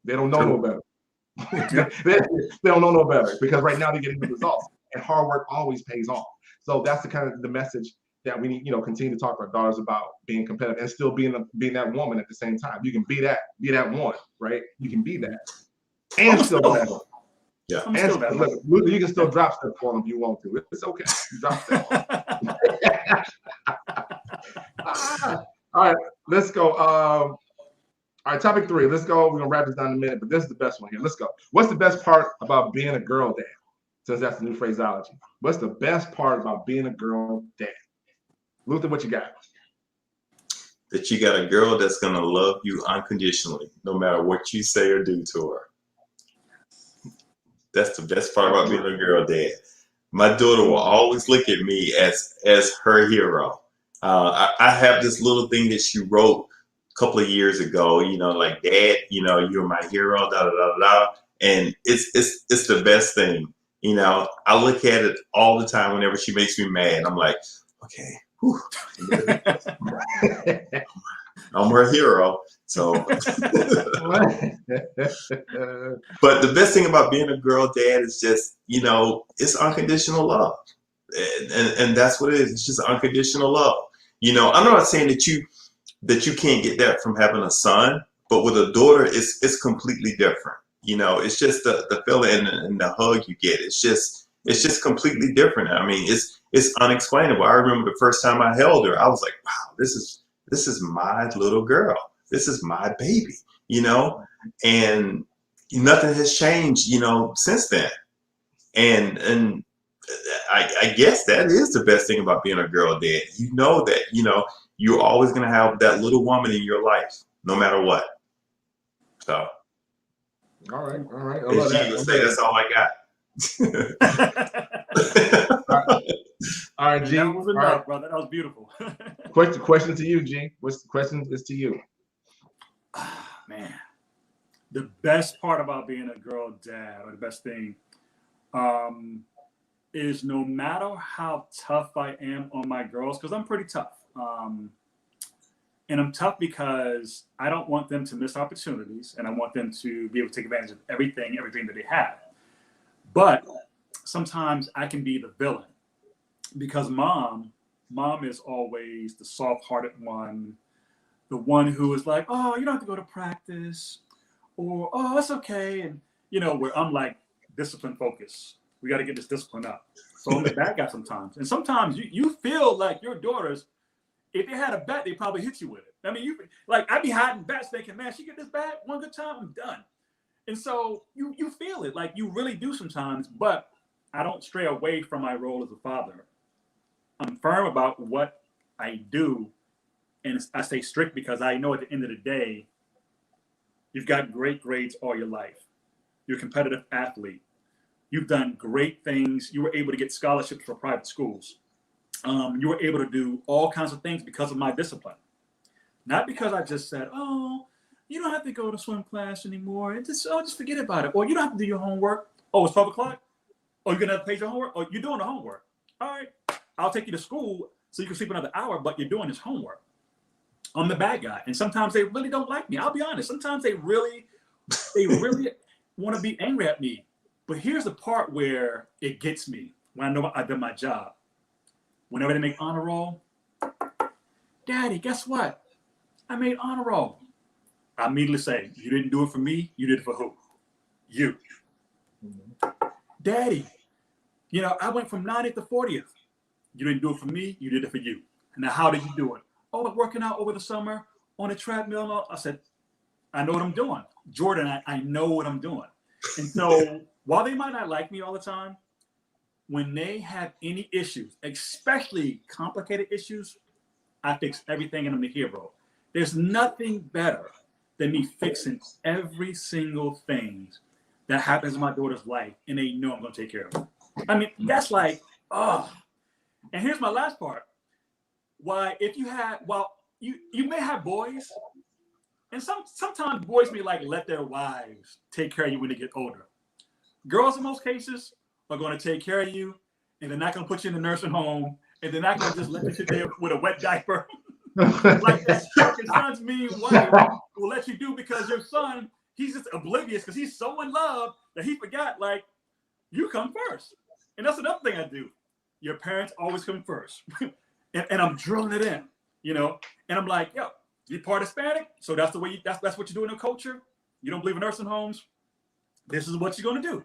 They don't know no better. They don't know no better, because right now they're getting the results, and hard work always pays off. So that's the kind of the message that we need, continue to talk to our daughters about being competitive and still being that woman at the same time. You can be that one, right? You can be that and still that. Yeah. And look, you can still drop step for them if you want to. It's okay. You drop step. All right, let's go. All right, topic 3. Let's go. We're gonna wrap this down in a minute, but this is the best one here. Let's go. What's the best part about being a girl dad? Since that's the new phraseology. What's the best part about being a girl dad? Luther, what you got? That you got a girl that's gonna love you unconditionally, no matter what you say or do to her. That's the best part about being a girl dad. My daughter will always look at me as her hero. I have this little thing that she wrote a couple of years ago, like, Dad, you're my hero, da da da da. And it's the best thing. I look at it all the time whenever she makes me mad. I'm like, okay, whew. I'm her hero. So, but the best thing about being a girl dad is just, it's unconditional love. And that's what it is. It's just unconditional love. I'm not saying that you can't get that from having a son, but with a daughter, it's completely different. It's just the feeling and the hug you get. It's just completely different. I mean, it's unexplainable. I remember the first time I held her, I was like, wow, this is my little girl. This is my baby, and nothing has changed, since then. And I guess that is the best thing about being a girl dad. That, you're always going to have that little woman in your life, no matter what. So. All right. I love that. Say, that's all I got. All right, G. That was enough, brother. That was beautiful. Question to you, G. What's the question is to you? Man, the best part about being a girl dad, or the best thing, is no matter how tough I am on my girls, because I'm pretty tough. And I'm tough because I don't want them to miss opportunities, and I want them to be able to take advantage of everything that they have. But sometimes I can be the villain, because mom is always the soft-hearted one, the one who is like, oh, you don't have to go to practice, or, oh, it's okay. And, where I'm like, discipline focus. We got to get this discipline up. So I'm the bad guy sometimes. And sometimes you feel like your daughters, if they had a bat, they probably hit you with it. I mean, I'd be hiding bats thinking, man, she get this bat one good time, I'm done. And so you feel it, like you really do sometimes, but I don't stray away from my role as a father. I'm firm about what I do, and I stay strict because I know at the end of the day, you've got great grades all your life. You're a competitive athlete. You've done great things. You were able to get scholarships for private schools. You were able to do all kinds of things because of my discipline. Not because I just said, oh, you don't have to go to swim class anymore. Just forget about it. Or you don't have to do your homework. Oh, it's 12 o'clock? Oh, you're going to have to pay your homework? Oh, you're doing the homework. All right. I'll take you to school so you can sleep another hour, but you're doing this homework. I'm the bad guy. And sometimes they really don't like me. I'll be honest. Sometimes they really want to be angry at me. But here's the part where it gets me when I know I've done my job. Whenever they make honor roll, Daddy, guess what? I made honor roll. I immediately say, you didn't do it for me. You did it for who? You. Mm-hmm. Daddy, I went from 90th to 40th. You didn't do it for me. You did it for you. Now, how did you do it? Oh, working out over the summer on a treadmill. I said, I know what I'm doing. Jordan, I know what I'm doing. And so while they might not like me all the time, when they have any issues, especially complicated issues, I fix everything and I'm the hero. There's nothing better than me fixing every single thing that happens in my daughter's life, and they know I'm going to take care of it. I mean, that's like, oh. And here's my last part. You may have boys, and sometimes boys may let their wives take care of you when they get older. Girls, in most cases, are going to take care of you, and they're not going to put you in the nursing home, and they're not going to just let you sit there with a wet diaper. Like your son's mean wife will let you do, because your son, he's just oblivious because he's so in love that he forgot, you come first. And that's another thing I do. Your parents always come first. and I'm drilling it in, you know, and I'm like, yo, you're part Hispanic, so that's the way that's what you do in the culture. You don't believe in nursing homes, this is what you're gonna do.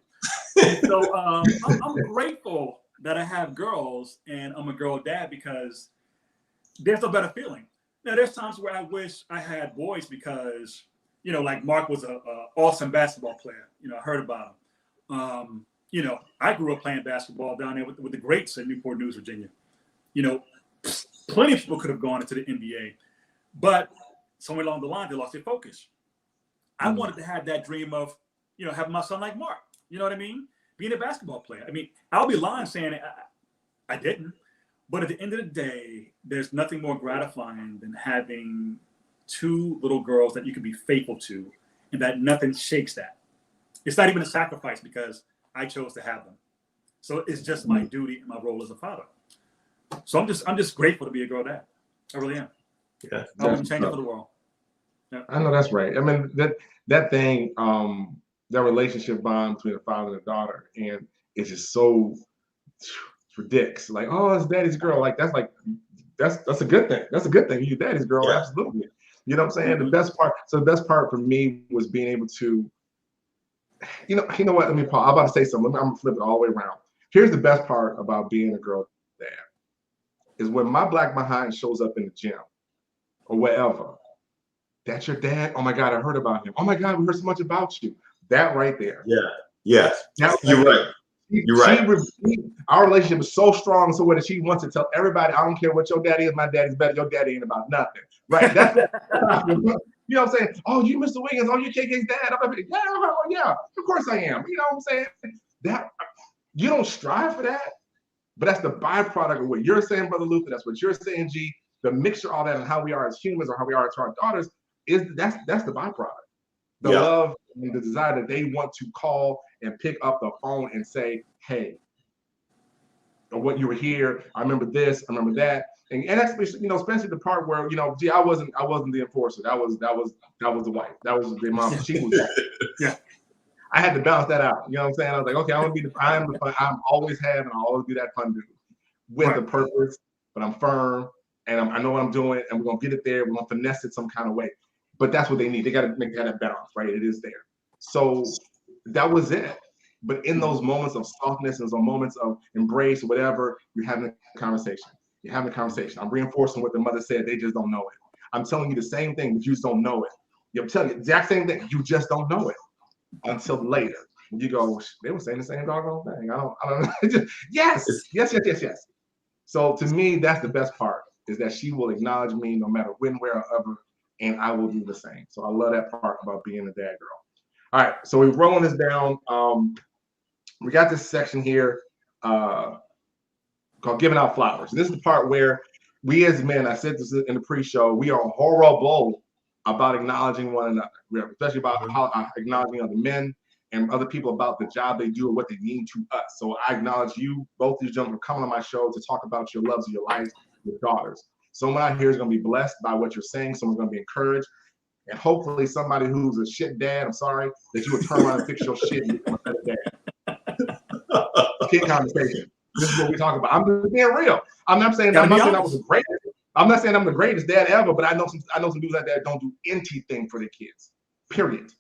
And so I'm grateful that I have girls and I'm a girl dad because there's no better feeling. Now there's times where I wish I had boys because, you know, like Mark was a awesome basketball player. You know, I heard about him. You know, I grew up playing basketball down there with the greats in Newport News, Virginia. You know, plenty of people could have gone into the NBA, but somewhere along the line they lost their focus. I wanted to have that dream of, you know, having my son like Mark. You know what I mean? Being a basketball player. I mean, I'll be lying saying I didn't. But at the end of the day, there's nothing more gratifying than having two little girls that you can be faithful to and that nothing shakes that. It's not even a sacrifice because I chose to have them. So it's just my duty and my role as a father. So I'm just grateful to be a girl dad. I really am. Yeah. I wouldn't change it for the world. Yeah. I know that's right. I mean, that thing, that relationship bond between a father and a daughter, and it's just so ridiculous. Like, oh, it's daddy's girl. Like that's a good thing. That's a good thing. You daddy's girl, Yeah. absolutely. You know what I'm saying? The best part for me was being able to, you know what? Let me pause. I'm about to say something. I'm gonna flip it all the way around. Here's the best part about being a girl dad is when my black behind shows up in the gym or wherever. That's your dad? Oh my God, I heard about him. Oh my God, we heard so much about you. That right there. Yeah. Yes. You're right. You're right. Our relationship is so strong, so that she wants to tell everybody, I don't care what your daddy is, my daddy's better. Your daddy ain't about nothing. Right? That's you know what I'm saying? Oh, you Mr. Wiggins, oh, you KK's dad. I'm like, yeah, of course I am. You know what I'm saying? That you don't strive for that, but that's the byproduct of what you're saying, Brother Luther. That's what you're saying, G. The mixture of all that and how we are as humans or how we are to our daughters is that's the byproduct. The love and the desire that they want to call and pick up the phone and say, hey, what you were here, I remember this, I remember that. And especially, you know, especially the part where, you know, gee, I wasn't the enforcer. That was the wife. That was the mom. She was yeah. I had to balance that out. You know what I'm saying? I was like, okay, I'm always have and I'll always be that fun dude with a purpose, but I'm firm and I know what I'm doing and we're gonna get it there. We're gonna finesse it some kind of way. But that's what they need. They gotta make that balance, right? It is there. So that was it. But in those moments of softness and those moments of embrace or whatever, you're having a conversation. You're having a conversation. I'm reinforcing what the mother said. They just don't know it. I'm telling you the same thing, but you just don't know it. I'm telling you the exact same thing. You just don't know it until later. You go, they were saying the same doggone thing. I don't know. Yes. So to me, that's the best part, is that she will acknowledge me no matter when, where, or ever, and I will do the same. So I love that part about being a dad girl. All right, so we're rolling this down. We got this section here called giving out flowers. And this is the part where we as men, I said this in the pre-show, we are horrible about acknowledging one another, especially about acknowledging other men and other people about the job they do or what they mean to us. So I acknowledge you, both these gentlemen, for coming on my show to talk about your loves of your lives, your daughters. Someone out here is going to be blessed by what you're saying. Someone's going to be encouraged. And hopefully somebody who's a shit dad, I'm sorry, that you would turn around and fix your shit and become a better dad. Kid conversation. This is what we talk about. I'm just being real. I'm not saying I was the greatest. I'm not saying I'm the greatest dad ever, but I know some dudes like that don't do anything for their kids. Period.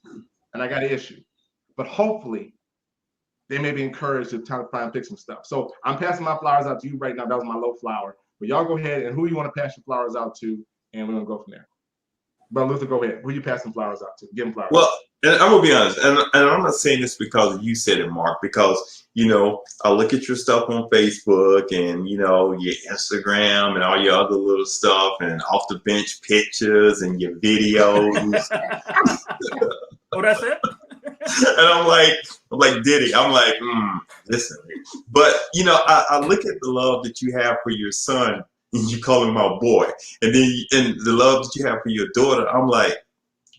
And I got an issue. But hopefully they may be encouraged to try and fix some stuff. So I'm passing my flowers out to you right now. That was my low flower. But y'all go ahead and who you want to pass your flowers out to, and we're gonna go from there. But Luther, go ahead. Who you passing flowers out to? Give them flowers. Well, and I'm gonna be honest, and I'm not saying this because you said it, Mark, because you know I look at your stuff on Facebook and you know your Instagram and all your other little stuff and off the bench pictures and your videos. Oh, that's it. And I'm like Diddy. I'm like, listen. But you know, I look at the love that you have for your son, and you call him my boy, and then and the love that you have for your daughter. I'm like,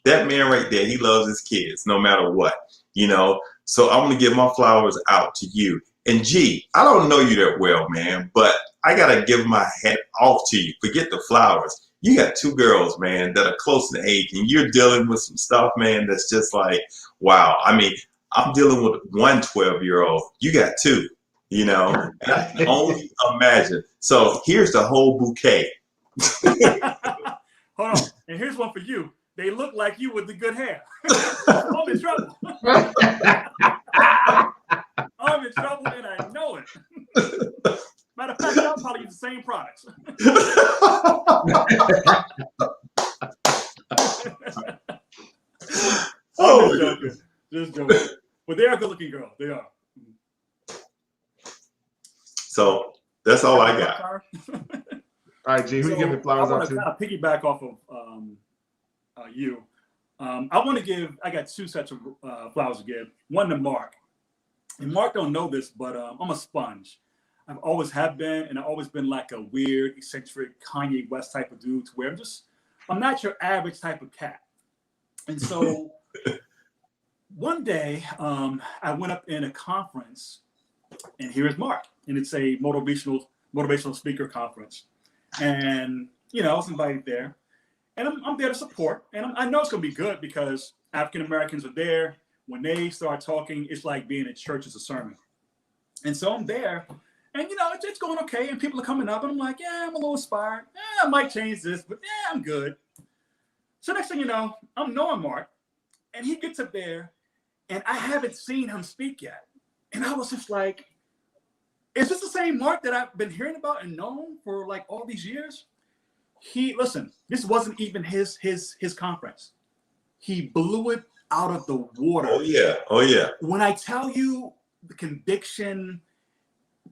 that man right there. He loves his kids, no matter what. You know. So I'm gonna give my flowers out to you. And G, I don't know you that well, man, but I gotta give my hat off to you. Forget the flowers. You got two girls, man, that are close in age, and you're dealing with some stuff, man, that's just like, wow. I mean, I'm dealing with one 12-year-old. You got two. You know, and I can only imagine. So here's the whole bouquet. Hold on. And here's one for you. They look like you with the good hair. I'm in trouble. I'm in trouble and I know it. Matter of fact, I'll probably use the same products. Oh, just joking. Just joking. But they are good looking girls. They are. So that's all I got. All right, G, who you giving the flowers I out want to to? kind of piggyback off of you. I got two sets of flowers to give. One to Mark. And Mark don't know this, but I'm a sponge. I've always have been, and I've always been like a weird, eccentric Kanye West type of dude to where I'm not your average type of cat. And so one day I went up in a conference, and here's Mark, and it's a motivational speaker conference. And, I was invited there, and I'm there to support. And I know it's going to be good because African-Americans are there. When they start talking, it's like being in church as a sermon. And so I'm there, and, it's going okay. And people are coming up, and I'm like, yeah, I'm a little inspired. Yeah, I might change this, but yeah, I'm good. So next thing you know, I'm knowing Mark, and he gets up there, and I haven't seen him speak yet. And I was just like, is this the same Mark that I've been hearing about and known for like all these years? Listen, this wasn't even his conference. He blew it out of the water. Oh yeah. Oh yeah. When I tell you the conviction,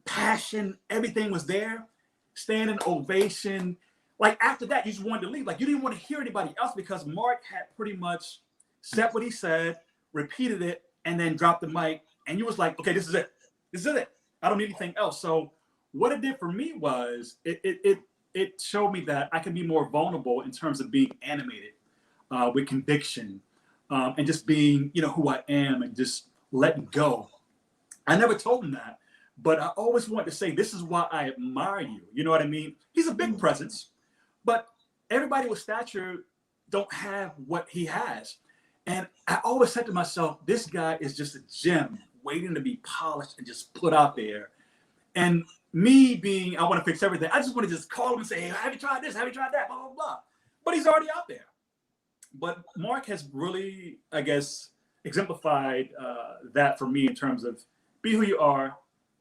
passion, everything was there, standing ovation. Like after that, you just wanted to leave. Like you didn't want to hear anybody else because Mark had pretty much said what he said, repeated it, and then dropped the mic. And you was like, okay, this is it. This is it. I don't need anything else. So what it did for me was it showed me that I can be more vulnerable in terms of being animated with conviction and just being, who I am and just letting go. I never told him that, but I always wanted to say, this is why I admire you. You know what I mean? He's a big presence, but everybody with stature don't have what he has. And I always said to myself, this guy is just a gem waiting to be polished and just put out there. And me being, I want to fix everything. I just want to just call him and say, hey, have you tried this? Have you tried that? Blah, blah, blah. But he's already out there. But Mark has really, I guess, exemplified that for me in terms of be who you are,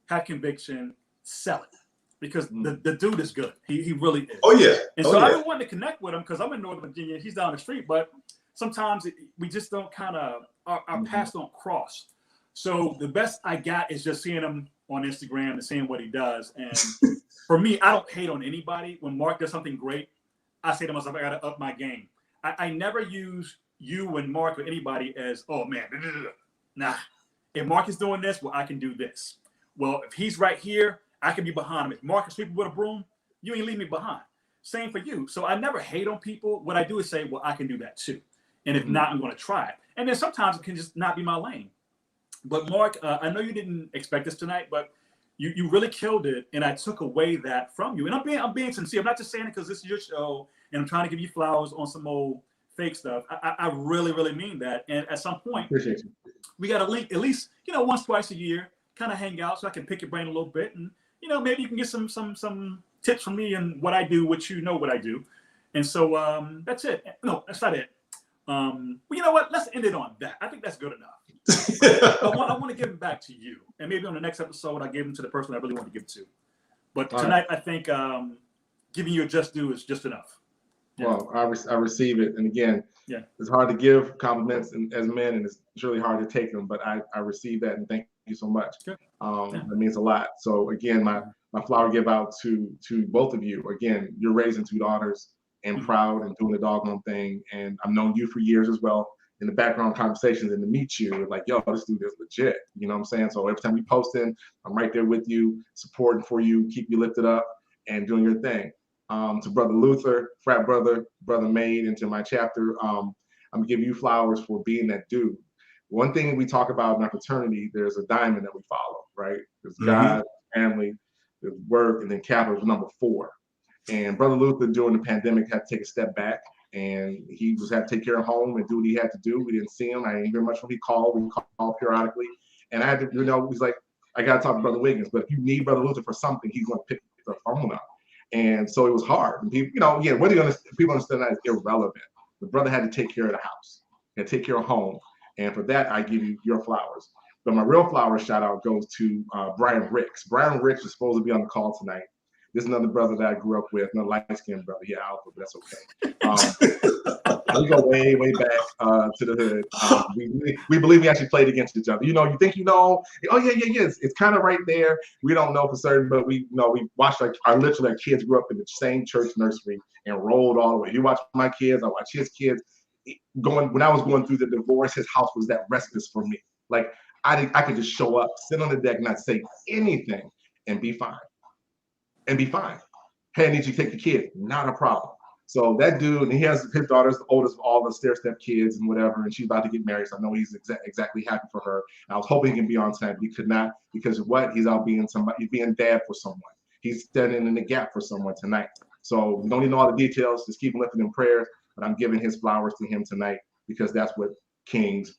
have conviction, sell it. Because the dude is good. He really is. Oh, yeah. And so I've been wanting to connect with him because I'm in Northern Virginia. He's down the street. But sometimes we just don't kind of, our paths don't cross. So the best I got is just seeing him on Instagram and seeing what he does. And for me, I don't hate on anybody. When Mark does something great, I say to myself, I got to up my game. I never use you and Mark or anybody as, oh man, nah. If Mark is doing this, well, I can do this. Well, if he's right here, I can be behind him. If Mark is sweeping with a broom, you ain't leave me behind. Same for you. So I never hate on people. What I do is say, well, I can do that too. And if not, I'm going to try it. And then sometimes it can just not be my lane. But Mark, I know you didn't expect this tonight, but you really killed it, and I took away that from you. And I'm being sincere. I'm not just saying it because this is your show, and I'm trying to give you flowers on some old fake stuff. I really, really mean that. And at some point, we got to link at least once, twice a year, kind of hang out so I can pick your brain a little bit, and maybe you can get some tips from me and what I do, which what I do. And so that's it. No, that's not it. Well, you know what? Let's end it on that. I think that's good enough. I want to give them back to you, and maybe on the next episode I give them to the person I really want to give to. But tonight I think giving you a just due is just enough. Yeah. Well, I receive it, and again, it's hard to give compliments as men, and it's really hard to take them. But I receive that, and thank you so much. That means a lot. So again, my flower give out to both of you. Again, you're raising two daughters and proud and doing the doggone thing, and I've known you for years as well. In the background conversations and to meet you, like, yo, this dude is legit. You know what I'm saying? So every time we posting, I'm right there with you, supporting for you, keep you lifted up and doing your thing. To Brother Luther, frat brother Made, into my chapter, I'm gonna give you flowers for being that dude. One thing we talk about in our fraternity, there's a diamond that we follow, right? There's God, family, there's work, and then capital is number 4. And Brother Luther during the pandemic had to take a step back. And he had to take care of home and do what he had to do. We didn't see him. I didn't hear much from him. We called periodically. And I had to, he's like, I got to talk to Brother Wiggins. But if you need Brother Luther for something, he's going to pick the phone up. And so it was hard. And people, whether people understand that is irrelevant. The brother had to take care of the house and take care of home. And for that, I give you your flowers. But my real flower shout out goes to Brian Ricks. Brian Ricks is supposed to be on the call tonight. This is another brother that I grew up with, another light-skinned brother. Yeah, Alpha, but that's okay. We go way, way back to the hood. We believe we actually played against each other. You think oh yeah. It's kind of right there. We don't know for certain, but we watched literally our kids grew up in the same church nursery and rolled all the way. You watch my kids, I watch his kids. When I was going through the divorce, his house was that respite for me. Like I could just show up, sit on the deck, not say anything, and be fine. Hey, I need you to take the kid. Not a problem. So that dude, and he has his daughter's the oldest of all the stair-step kids and whatever, and she's about to get married. So I know he's exactly happy for her. And I was hoping he can be on time. He could not because of what? He's out being somebody. He's being dad for someone. He's standing in the gap for someone tonight. So we don't need to know all the details. Just keep him lifted in prayers. But I'm giving his flowers to him tonight because that's what kings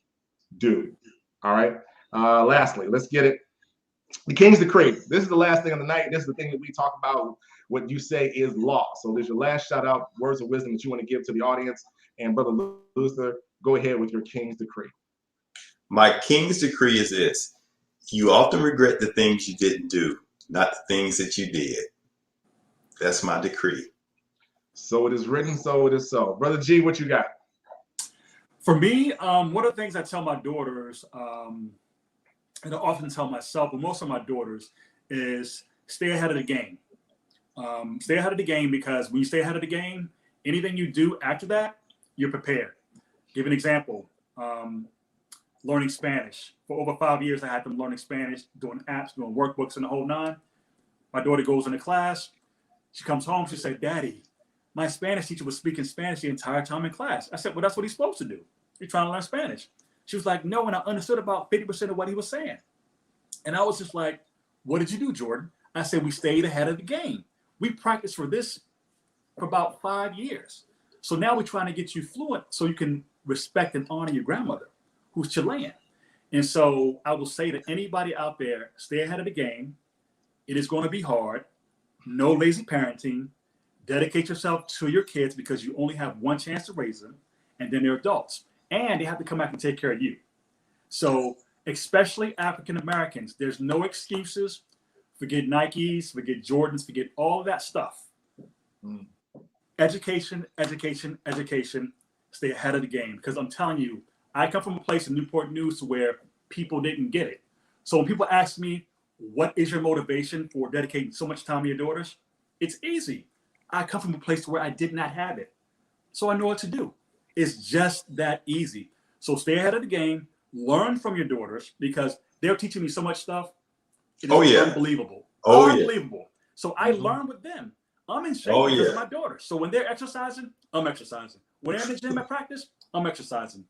do. All right. Lastly, let's get it. The King's Decree. This is the last thing of the night. This is the thing that we talk about, what you say is law. So there's your last shout out, words of wisdom that you want to give to the audience. And Brother Luther, go ahead with your King's Decree. My King's Decree is this. You often regret the things you didn't do, not the things that you did. That's my decree. So it is written, so it is so. Brother G, what you got? For me, one of the things I tell my daughters, and I often tell myself, but most of my daughters, is stay ahead of the game. Stay ahead of the game, because when you stay ahead of the game, anything you do after that, you're prepared. Give an example. Learning Spanish. For over 5 years, I had them learning Spanish, doing apps, doing workbooks, and the whole nine. My daughter goes into class. She comes home. She said, Daddy, my Spanish teacher was speaking Spanish the entire time in class. I said, well, that's what he's supposed to do. You're trying to learn Spanish. She was like, no, and I understood about 50% of what he was saying. And I was just like, what did you do, Jordan? I said, we stayed ahead of the game. We practiced for this for about 5 years. So now we're trying to get you fluent so you can respect and honor your grandmother, who's Chilean. And so I will say to anybody out there, stay ahead of the game. It is going to be hard. No lazy parenting. Dedicate yourself to your kids because you only have one chance to raise them, and then they're adults. And they have to come back and take care of you. So especially African Americans, there's no excuses. Forget Nikes, forget Jordans, forget all of that stuff. Education, education, education. Stay ahead of the game. Because I'm telling you, I come from a place in Newport News where people didn't get it. So when people ask me, what is your motivation for dedicating so much time to your daughters? It's easy. I come from a place where I did not have it. So I know what to do. It's just that easy. So stay ahead of the game. Learn from your daughters because they're teaching me so much stuff. It is unbelievable. Unbelievable. So I learn with them. I'm in shape because of my daughters. So when they're exercising, I'm exercising. When they're in the gym at practice, I'm exercising.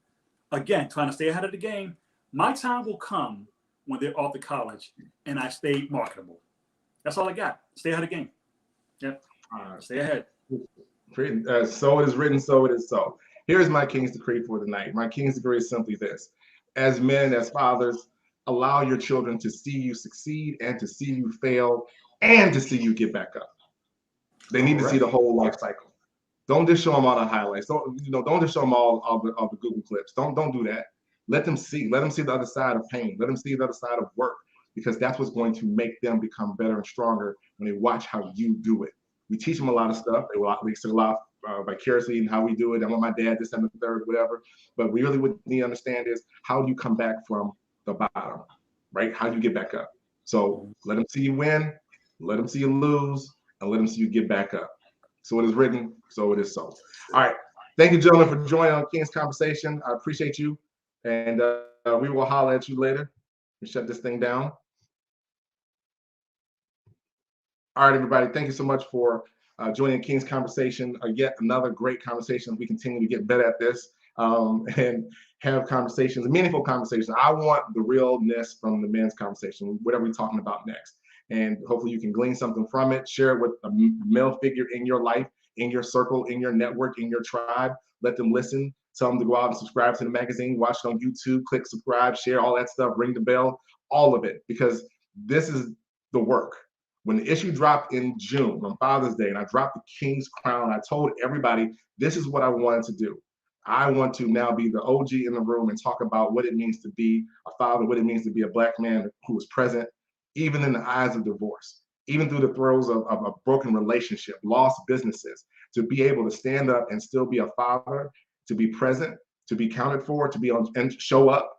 Again, trying to stay ahead of the game. My time will come when they're off to college and I stay marketable. That's all I got. Stay ahead of the game. Yep. Stay ahead. So it is written, so it is so. Here's my King's Decree for the night. My King's Decree is simply this. As men, as fathers, allow your children to see you succeed and to see you fail and to see you get back up. They need to see the whole life cycle. Don't just show them all the highlights. Don't just show them all the Google clips. Don't do that. Let them see. Let them see the other side of pain. Let them see the other side of work, because that's what's going to make them become better and stronger when they watch how you do it. We teach them a lot of stuff. We see a lot vicariously in how we do it. I want my dad this and the third, whatever. But really what we need to understand is, how do you come back from the bottom, right? How do you get back up? So let them see you win, let them see you lose, and let them see you get back up. So it is written, so it is so. All right. Thank you, gentlemen, for joining on King's Conversation. I appreciate you. And we will holler at you later and shut this thing down. All right, everybody. Thank you so much for joining King's Conversation. Yet another great conversation. We continue to get better at this and have conversations, meaningful conversations. I want the realness from the men's conversation, whatever we're talking about next. And hopefully you can glean something from it. Share it with a male figure in your life, in your circle, in your network, in your tribe. Let them listen. Tell them to go out and subscribe to the magazine. Watch it on YouTube. Click subscribe, share all that stuff. Ring the bell, all of it. Because this is the work. When the issue dropped in June on Father's Day, and I dropped the King's Crown, I told everybody, this is what I wanted to do. I want to now be the OG in the room and talk about what it means to be a father, what it means to be a Black man who is present, even in the eyes of divorce, even through the throes of a broken relationship, lost businesses, to be able to stand up and still be a father, to be present, to be counted for, to be on and show up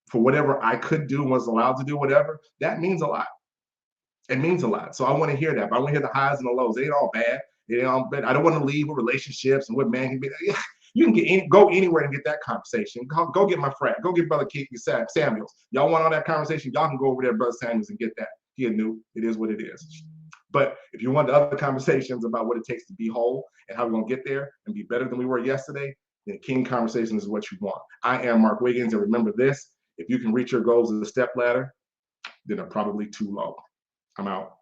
for whatever I could do, was allowed to do, whatever. That means a lot. It means a lot. So I want to hear that. But I want to hear the highs and the lows. They ain't all bad. They ain't all bad. I don't want to leave with relationships and what man can be. You can go anywhere and get that conversation. Go get my friend. Go get Brother Keith Samuels. Y'all want all that conversation? Y'all can go over there, Brother Samuels, and get that. He knew it is what it is. But if you want the other conversations about what it takes to be whole and how we're going to get there and be better than we were yesterday, then King Conversations is what you want. I am Mark Wiggins, and remember this: if you can reach your goals as a step ladder, then they're probably too low. I'm out.